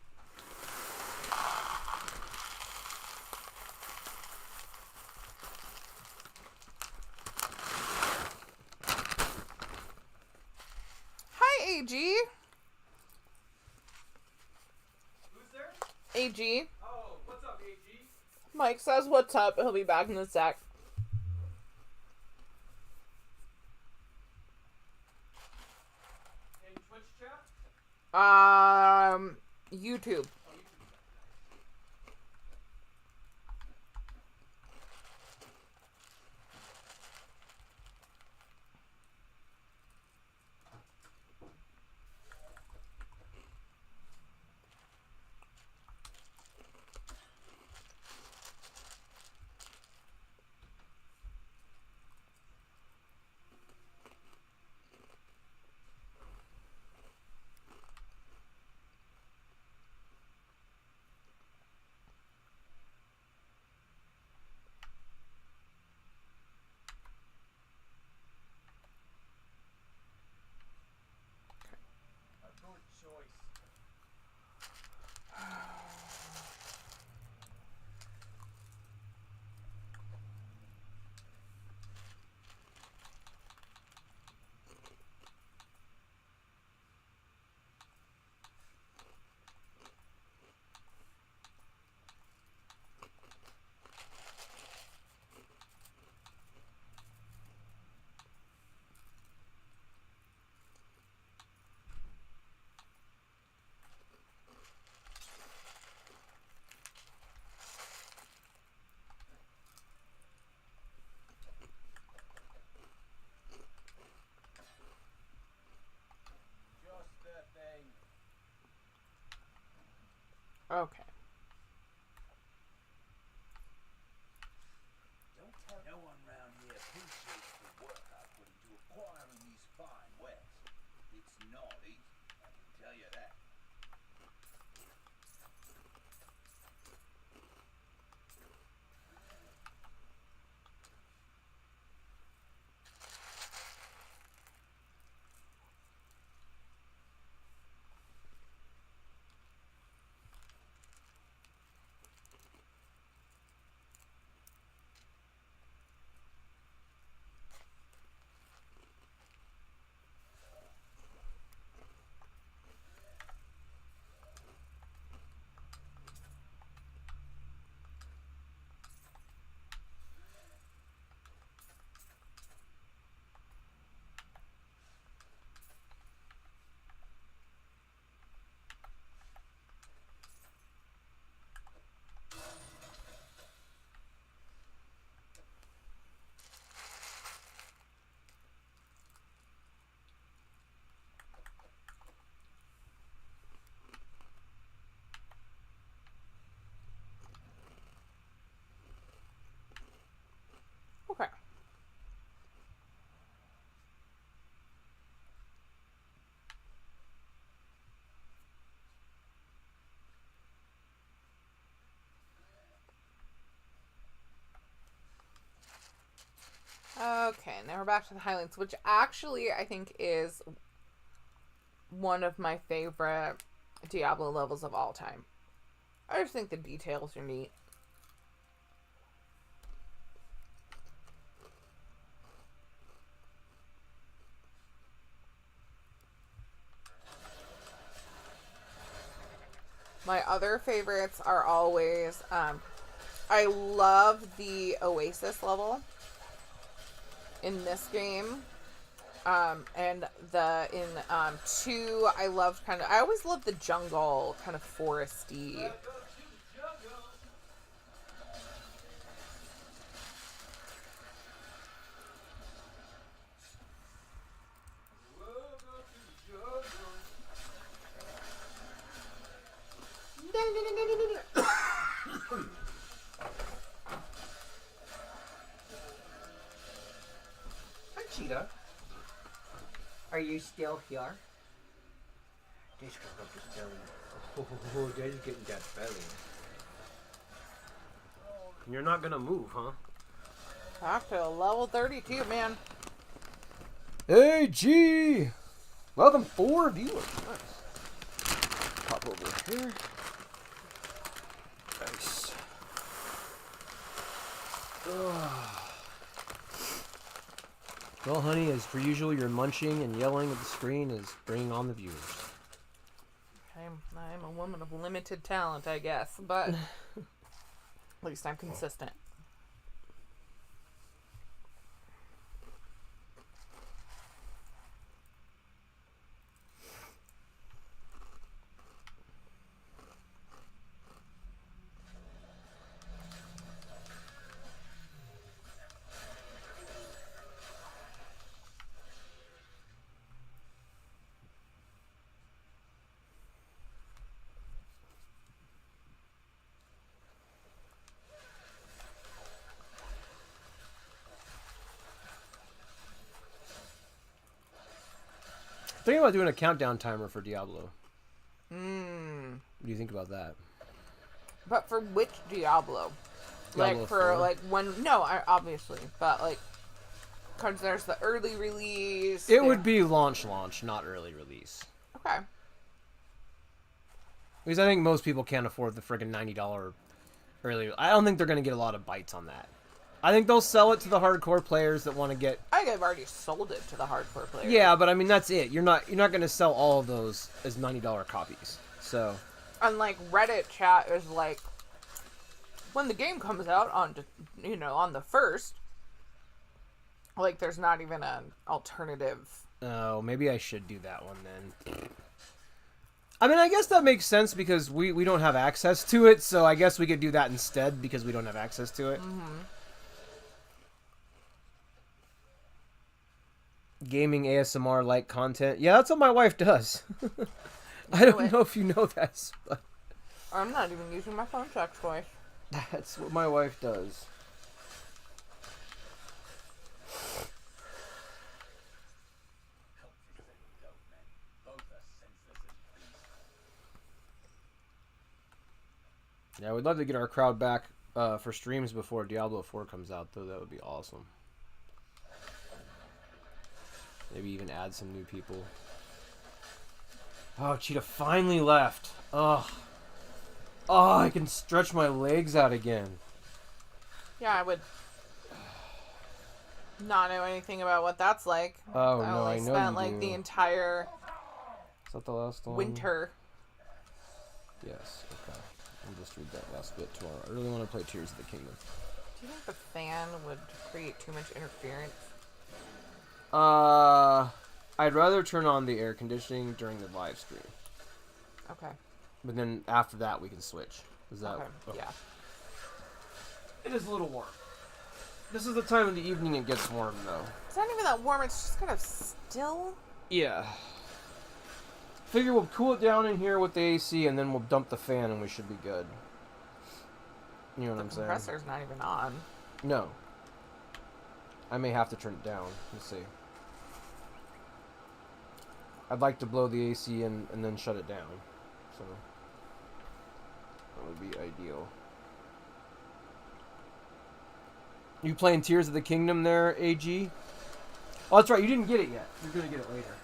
[SPEAKER 1] Hi, AG.
[SPEAKER 2] Who's there?
[SPEAKER 1] AG.
[SPEAKER 2] Oh, what's up, AG?
[SPEAKER 1] Mike says what's up. He'll be back in a sec.
[SPEAKER 2] In Twitch chat?
[SPEAKER 1] YouTube.
[SPEAKER 6] A good choice. Just the thing.
[SPEAKER 1] Okay.
[SPEAKER 7] Don't tell no one round here appreciates the work I put into acquiring these fine wares. It's not easy, I can tell you that.
[SPEAKER 1] Okay. Okay, now we're back to the Highlands, which actually I think is one of my favorite Diablo levels of all time. I just think the details are neat. My other favorites are always, I love the Oasis level in this game. And in 2, I always loved the jungle, kind of foresty.
[SPEAKER 8] Hi, Cheetah. Are you still here? Just got up his belly. Oh, Dad's getting that belly.
[SPEAKER 2] You're not gonna move, huh?
[SPEAKER 1] Back to level 32, man.
[SPEAKER 2] Hey, G! Welcome 4 viewers. Nice. Pop over here. Nice. Well, honey, as per usual, your munching and yelling at the screen is bringing on the viewers.
[SPEAKER 1] I'm a woman of limited talent, I guess, but at least I'm consistent.
[SPEAKER 2] Thinking about doing a countdown timer for Diablo.
[SPEAKER 1] What
[SPEAKER 2] What do you think about that?
[SPEAKER 1] But for which Diablo?
[SPEAKER 2] Diablo
[SPEAKER 1] Like, for,
[SPEAKER 2] 4?
[SPEAKER 1] like, when... No, obviously. But, like... Because there's the early release.
[SPEAKER 2] It would be launch, not early release.
[SPEAKER 1] Okay.
[SPEAKER 2] Because I think most people can't afford the friggin' $90 early... I don't think they're going to get a lot of bites on that. I think they'll sell it to the hardcore players that want to get...
[SPEAKER 1] I think I've already sold it to the hardcore players.
[SPEAKER 2] Yeah, but I mean, that's it. You're not going to sell all of those as $90 copies. So...
[SPEAKER 1] And, like, Reddit chat is like... When the game comes out on, on the 1st... Like, there's not even an alternative.
[SPEAKER 2] Oh, maybe I should do that one then. I mean, I guess that makes sense because we don't have access to it, so I guess we could do that instead because we don't have access to it.
[SPEAKER 1] Mm-hmm.
[SPEAKER 2] Gaming ASMR-like content. Yeah, that's what my wife does. I don't know if you know that, but...
[SPEAKER 1] I'm not even using my phone sex voice.
[SPEAKER 2] That's what my wife does. Yeah, we'd love to get our crowd back for streams before Diablo 4 comes out, though. That would be awesome. Maybe even add some new people. Oh, Cheetah finally left. Oh, I can stretch my legs out again.
[SPEAKER 1] Yeah, I would not know anything about what that's like.
[SPEAKER 2] Oh, no, I know
[SPEAKER 1] spent,
[SPEAKER 2] you
[SPEAKER 1] like,
[SPEAKER 2] do.
[SPEAKER 1] the entire
[SPEAKER 2] Is that the last one?
[SPEAKER 1] winter.
[SPEAKER 2] Yes, okay. I'll just read that last bit tomorrow. I really want to play Tears of the Kingdom.
[SPEAKER 1] Do you think the fan would create too much interference?
[SPEAKER 2] I'd rather turn on the air
[SPEAKER 1] Oh.
[SPEAKER 2] conditioning during the live stream.
[SPEAKER 1] Okay.
[SPEAKER 2] But then after that, we can switch. Is that...
[SPEAKER 1] Okay.
[SPEAKER 2] oh.
[SPEAKER 1] Yeah.
[SPEAKER 2] It is a little warm. This is the time of the evening it gets warm, though.
[SPEAKER 1] It's not even that warm. It's just kind of still.
[SPEAKER 2] Yeah. Figure we'll cool it down in here with the AC, and then we'll dump the fan, and we should be good. You know what I'm saying?
[SPEAKER 1] The compressor's not even on.
[SPEAKER 2] No. I may have to turn it down. Let's see. I'd like to blow the AC in and then shut it down. So that would be ideal. You playing Tears of the Kingdom there, AG? Oh, that's right. You didn't get it yet. You're going to get it later.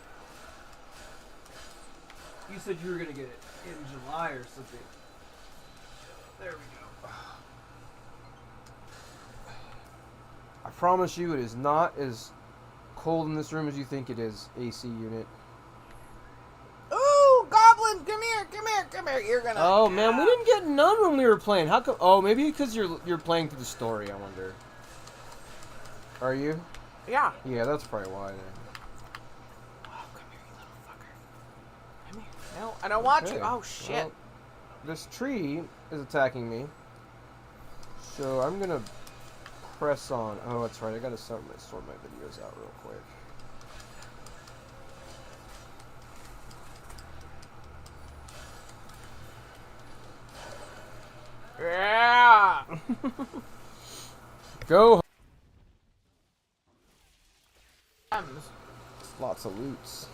[SPEAKER 2] You said you were going to get it in July or something. There we go. I promise you it is not as cold in this room as you think it is, AC unit.
[SPEAKER 1] Ooh, Goblin! Come here! Come here! Come you're gonna.
[SPEAKER 2] Oh man, we didn't get none when we were playing. How come? Oh, maybe because you're playing through the story. I wonder. Are you?
[SPEAKER 1] Yeah.
[SPEAKER 2] Yeah, that's probably why. Then.
[SPEAKER 1] Oh, come here, you little fucker. Come here. No, I don't want
[SPEAKER 2] Okay.
[SPEAKER 1] you. Oh shit.
[SPEAKER 2] Well, this tree is attacking me. So I'm gonna press on. Oh, that's right. I gotta sort my videos out real quick.
[SPEAKER 1] Yeah.
[SPEAKER 2] Go.
[SPEAKER 1] Gems.
[SPEAKER 2] Lots of loots.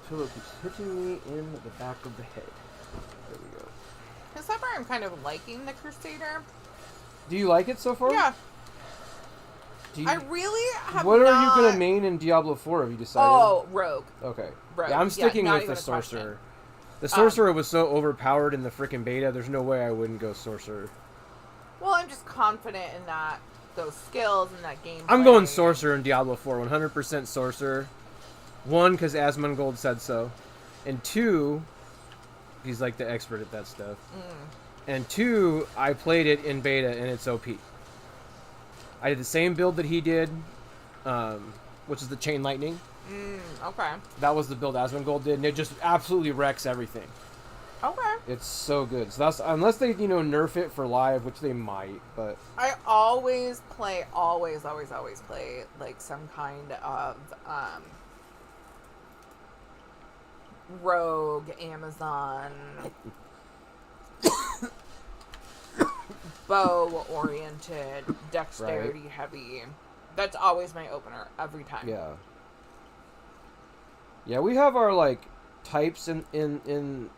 [SPEAKER 2] Pillow keeps hitting me in the back of the head. There we go.
[SPEAKER 1] So far, I'm kind of liking the Crusader.
[SPEAKER 2] Do you like it so far?
[SPEAKER 1] Yeah.
[SPEAKER 2] Do you,
[SPEAKER 1] I really have
[SPEAKER 2] what
[SPEAKER 1] not...
[SPEAKER 2] are you gonna main in Diablo 4? Have you decided?
[SPEAKER 1] Oh, Rogue.
[SPEAKER 2] Okay.
[SPEAKER 1] Rogue.
[SPEAKER 2] Yeah, I'm sticking
[SPEAKER 1] not
[SPEAKER 2] with
[SPEAKER 1] even
[SPEAKER 2] the
[SPEAKER 1] a question.
[SPEAKER 2] Sorcerer. The Sorcerer was so overpowered in the freaking beta. There's no way I wouldn't go Sorcerer.
[SPEAKER 1] Well, I'm just confident in that those skills and that game.
[SPEAKER 2] I'm going Sorcerer in Diablo 4. 100% Sorcerer. 1, because Asmongold said so. And 2, he's like the expert at that stuff. And 2, I played it in beta and it's OP. I did the same build that he did, which is the Chain Lightning.
[SPEAKER 1] Okay.
[SPEAKER 2] That was the build Asmongold did, and it just absolutely wrecks everything.
[SPEAKER 1] Okay.
[SPEAKER 2] It's so good. So that's unless they, nerf it for live, which they might, but
[SPEAKER 1] I always play, always play, like, some kind of, Rogue, Amazon, bow-oriented, dexterity-heavy. That's always my opener, every time.
[SPEAKER 2] yeah. Yeah, we have our, like, types in an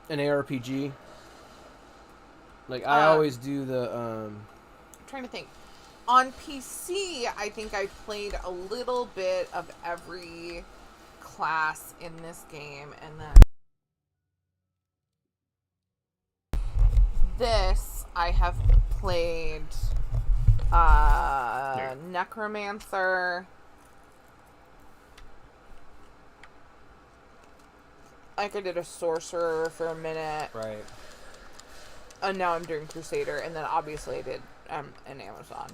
[SPEAKER 2] ARPG. Like, I always do the,
[SPEAKER 1] I'm trying to think. On PC, I think I played a little bit of every class in this game, and then this I have played Necromancer. Like I did a Sorcerer for a minute.
[SPEAKER 2] right.
[SPEAKER 1] And now I'm doing Crusader, and then obviously I did an Amazon.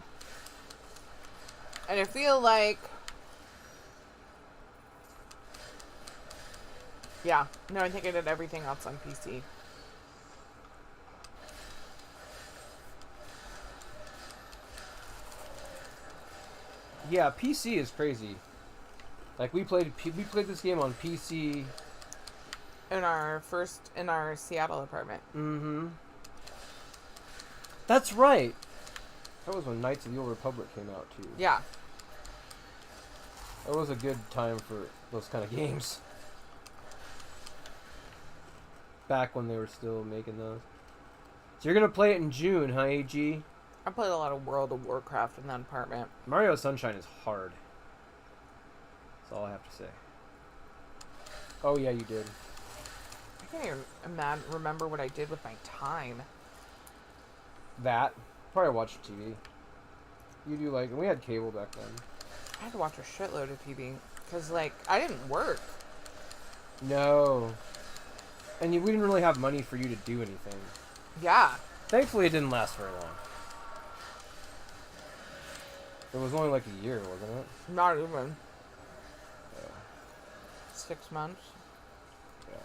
[SPEAKER 1] And I feel like... Yeah. No, I think I did everything else on PC.
[SPEAKER 2] Yeah, PC is crazy. Like, we played this game on PC.
[SPEAKER 1] In our Seattle apartment.
[SPEAKER 2] Mm-hmm. That's right. That was when Knights of the Old Republic came out, too.
[SPEAKER 1] Yeah.
[SPEAKER 2] That was a good time for those kind of games. Back when they were still making those. So you're going to play it in June, huh, AG?
[SPEAKER 1] I played a lot of World of Warcraft in that apartment.
[SPEAKER 2] Mario Sunshine is hard. That's all I have to say. Oh, yeah, you did.
[SPEAKER 1] I can't even remember what I did with my time.
[SPEAKER 2] That. Probably watched TV. You do like... We had cable back then.
[SPEAKER 1] I had to watch a shitload of TV. Because, like, I didn't work.
[SPEAKER 2] No. And we didn't really have money for you to do anything.
[SPEAKER 1] Yeah.
[SPEAKER 2] Thankfully, it didn't last very long. It was only like a year, wasn't it?
[SPEAKER 1] Not even.
[SPEAKER 2] Yeah.
[SPEAKER 1] 6 months.
[SPEAKER 2] Yeah.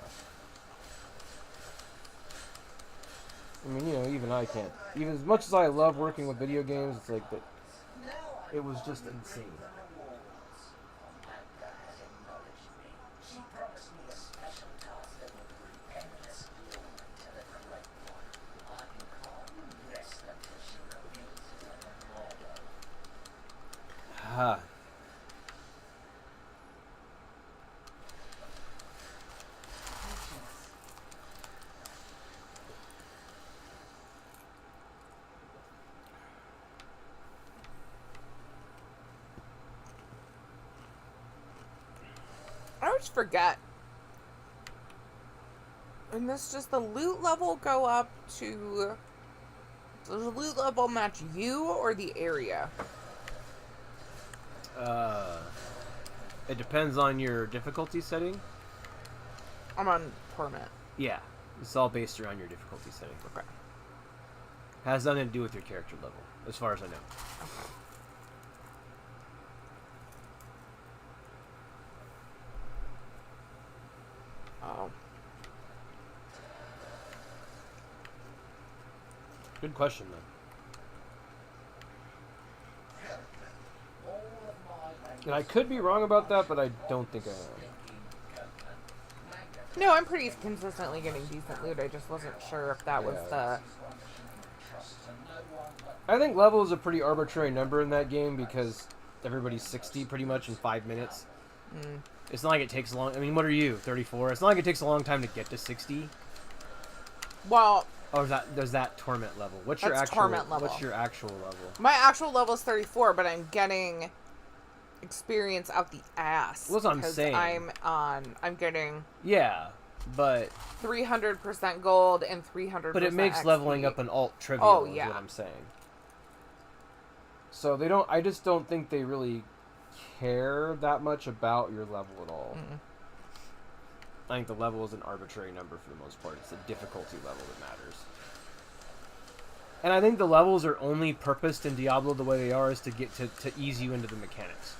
[SPEAKER 2] I mean, even I can't. Even as much as I love working with video games, it's like that. It was just insane. Ah.
[SPEAKER 1] I always forget And this does the loot level go up to... Does the loot level match you or the area?
[SPEAKER 2] It depends on your difficulty setting.
[SPEAKER 1] I'm on Torment.
[SPEAKER 2] Yeah, it's all based around your difficulty setting.
[SPEAKER 1] Okay.
[SPEAKER 2] Has nothing to do with your character level, as far as I know.
[SPEAKER 1] Okay. Oh.
[SPEAKER 2] Good question, though. And I could be wrong about that, but I don't think I am.
[SPEAKER 1] No, I'm pretty consistently getting decent loot. I just wasn't sure if that was the...
[SPEAKER 2] I think level is a pretty arbitrary number in that game because everybody's 60 pretty much in 5 minutes.
[SPEAKER 1] Mm.
[SPEAKER 2] It's not like it takes long. I mean, what are you, 34? It's not like it takes a long time to get to 60.
[SPEAKER 1] Well...
[SPEAKER 2] Oh, there's that torment level. What's your actual
[SPEAKER 1] torment level.
[SPEAKER 2] What's your actual level?
[SPEAKER 1] My actual level is 34, but I'm getting experience out the ass.
[SPEAKER 2] Well, that's what I'm saying.
[SPEAKER 1] I'm getting...
[SPEAKER 2] Yeah, but...
[SPEAKER 1] 300% gold and 300%
[SPEAKER 2] But it makes
[SPEAKER 1] XP.
[SPEAKER 2] leveling up an alt trivial,
[SPEAKER 1] Oh,
[SPEAKER 2] is
[SPEAKER 1] yeah.
[SPEAKER 2] what I'm saying. So they don't... I just don't think they really care that much about your level at all.
[SPEAKER 1] Mm-mm.
[SPEAKER 2] I think the level is an arbitrary number for the most part. It's the difficulty level that matters. And I think the levels are only purposed in Diablo the way they are is to get to ease you into the mechanics.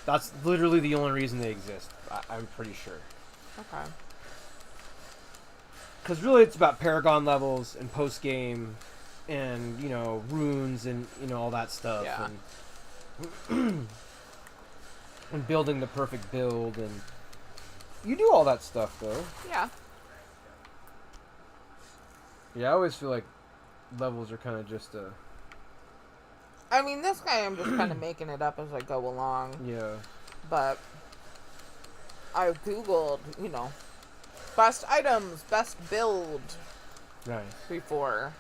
[SPEAKER 2] That's literally the only reason they exist. I'm pretty sure.
[SPEAKER 1] Okay.
[SPEAKER 2] Because really it's about Paragon levels and post-game and, you know, runes and, you know, all that stuff.
[SPEAKER 1] Yeah.
[SPEAKER 2] And, and building the perfect build and... You do all that stuff, though.
[SPEAKER 1] Yeah.
[SPEAKER 2] Yeah, I always feel like levels are kind of just a...
[SPEAKER 1] I mean, this guy I'm just kind of making it up as I go along.
[SPEAKER 2] Yeah.
[SPEAKER 1] But I've Googled, you know, best items, best build
[SPEAKER 2] Nice.
[SPEAKER 1] before.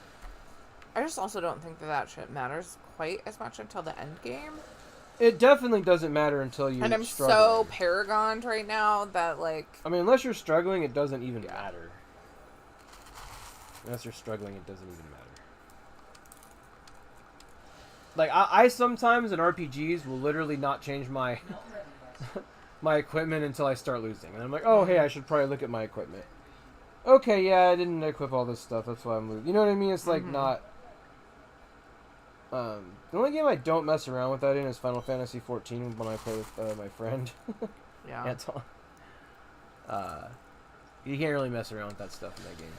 [SPEAKER 1] I just also don't think that shit matters quite as much until the end game.
[SPEAKER 2] It definitely doesn't matter until you're
[SPEAKER 1] And I'm
[SPEAKER 2] struggling.
[SPEAKER 1] so Paragoned right now that, like...
[SPEAKER 2] I mean, unless you're struggling, it doesn't even matter. Unless you're struggling, it doesn't even matter. Like, I sometimes in RPGs will literally not change my my equipment until I start losing. And I'm like, oh, hey, I should probably look at my equipment. Okay, yeah, I didn't equip all this stuff. That's why I'm losing. You know what I mean? It's like not... the only game I don't mess around with that in is Final Fantasy XIV when I play with my friend.
[SPEAKER 1] Yeah.
[SPEAKER 2] Anton. You can't really mess around with that stuff in that game.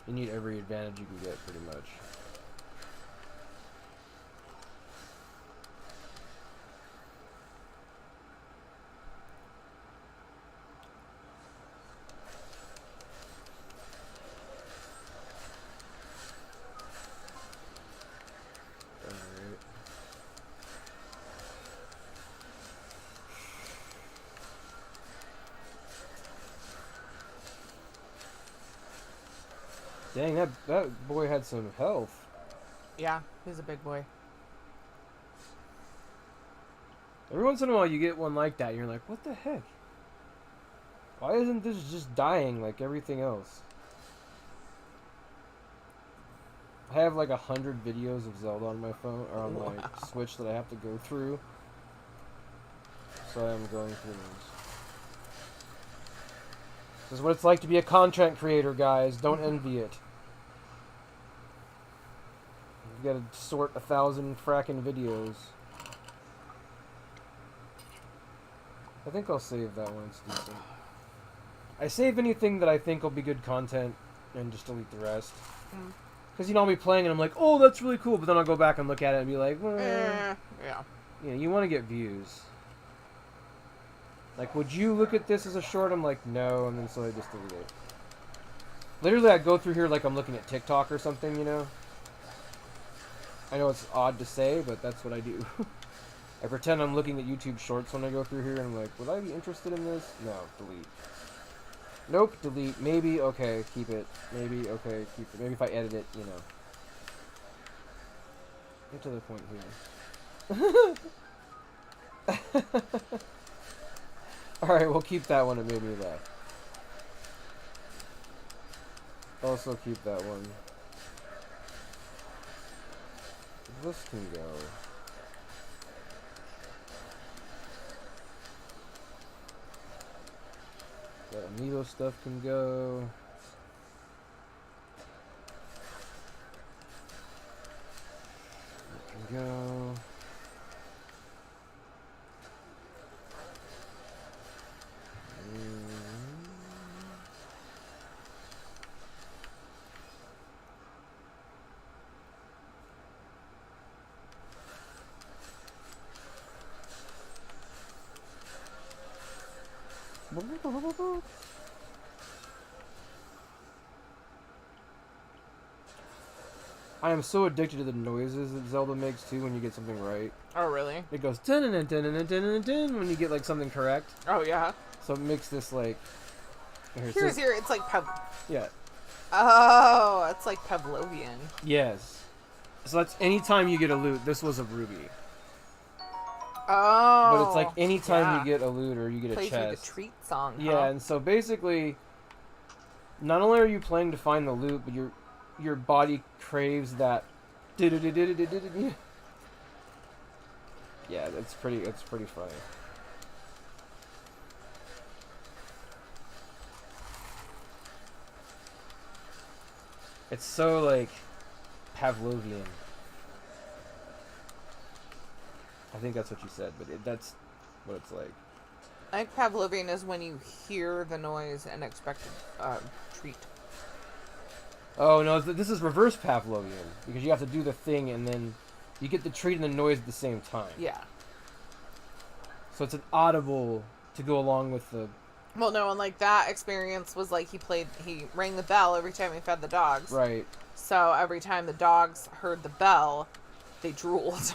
[SPEAKER 2] You need every advantage you can get, pretty much. Alright. Dang, that boy had some health.
[SPEAKER 1] Yeah, he's a big boy.
[SPEAKER 2] Every once in a while you get one like that, and you're like, what the heck? Why isn't this just dying like everything else? I have like 100 videos of Zelda on my phone, or on my Switch that I have to go through. So I'm going through those. This is what it's like to be a content creator, guys. Don't envy it. You gotta sort 1,000 fracking videos. I think I'll save that one. It's decent. I save anything that I think will be good content and just delete the rest. Because, you know, I'll be playing and I'm like, oh, that's really cool. But then I'll go back and look at it and be like, well,
[SPEAKER 1] Yeah.
[SPEAKER 2] you know, you want to get views. Like, would you look at this as a short? I'm like, no, and then so I just delete it. Literally, I go through here like I'm looking at TikTok or something, you know? I know it's odd to say, but that's what I do. I pretend I'm looking at YouTube shorts when I go through here, and I'm like, would I be interested in this? No, delete. Nope, delete. Maybe, okay, keep it. Maybe, okay, keep it. Maybe if I edit it, you know. Get to the point here. Alright, we'll keep that one. It made me laugh. Also keep that one. This can go. That amiibo stuff can go. That can go. I am so addicted to the noises that Zelda makes too when you get something right.
[SPEAKER 1] Oh, really?
[SPEAKER 2] It goes dun dun dun dun dun dun when you get like something correct.
[SPEAKER 1] Oh, yeah.
[SPEAKER 2] So it makes this like.
[SPEAKER 1] Here's here. It's like
[SPEAKER 2] Yeah.
[SPEAKER 1] Oh, it's like Pavlovian.
[SPEAKER 2] Yes. So that's anytime you get a loot. This was a ruby.
[SPEAKER 1] Oh.
[SPEAKER 2] But it's like anytime you get a loot or you get
[SPEAKER 1] Plays
[SPEAKER 2] a chest.
[SPEAKER 1] like a treat song.
[SPEAKER 2] Yeah,
[SPEAKER 1] huh?
[SPEAKER 2] and so basically, not only are you playing to find the loot, but your body craves that. Yeah, that's pretty funny. It's so like Pavlovian. I think that's what you said, but that's what it's like.
[SPEAKER 1] I think Pavlovian is when you hear the noise and expect a treat.
[SPEAKER 2] Oh no, this is reverse Pavlovian because you have to do the thing and then you get the treat and the noise at the same time.
[SPEAKER 1] Yeah.
[SPEAKER 2] So it's an audible to go along with the.
[SPEAKER 1] Well, no, and like that experience was like he rang the bell every time he fed the dogs.
[SPEAKER 2] Right.
[SPEAKER 1] So every time the dogs heard the bell, they drooled.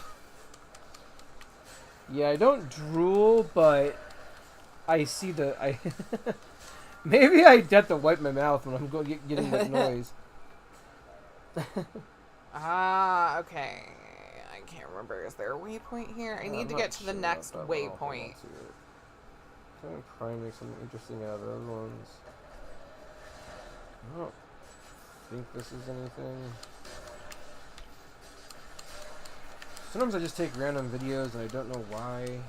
[SPEAKER 2] Yeah, I don't drool, but I see the maybe I have to wipe my mouth when I'm getting that noise.
[SPEAKER 1] Ah, okay. I can't remember. Is there a waypoint here? I need to get to the next waypoint.
[SPEAKER 2] I'm trying to try and make something interesting out of those ones. I don't think this is anything. Sometimes I just take random videos and I don't know why.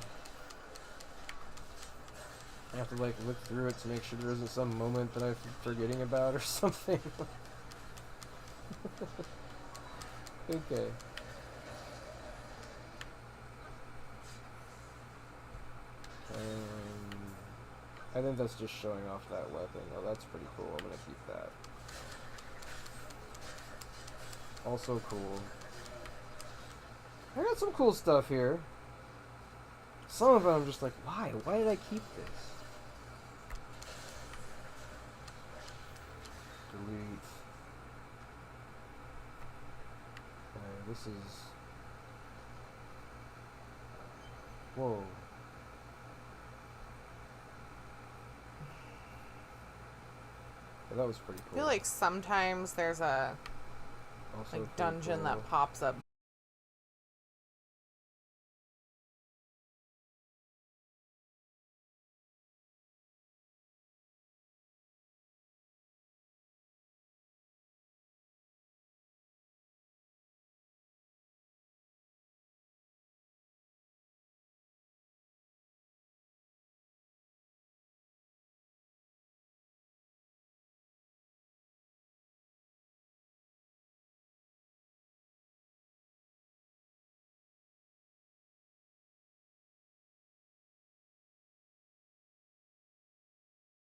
[SPEAKER 2] I have to like look through it to make sure there isn't some moment that I'm forgetting about or something. Okay. I think that's just showing off that weapon. Oh, that's pretty cool. I'm gonna keep that. Also cool. I got some cool stuff here. Some of it I'm just like, why? Why did I keep this? Delete. Okay, this is... Whoa. Yeah, that was pretty cool.
[SPEAKER 1] I feel like sometimes there's a
[SPEAKER 2] Also
[SPEAKER 1] like
[SPEAKER 2] pretty
[SPEAKER 1] dungeon
[SPEAKER 2] cool.
[SPEAKER 1] that pops up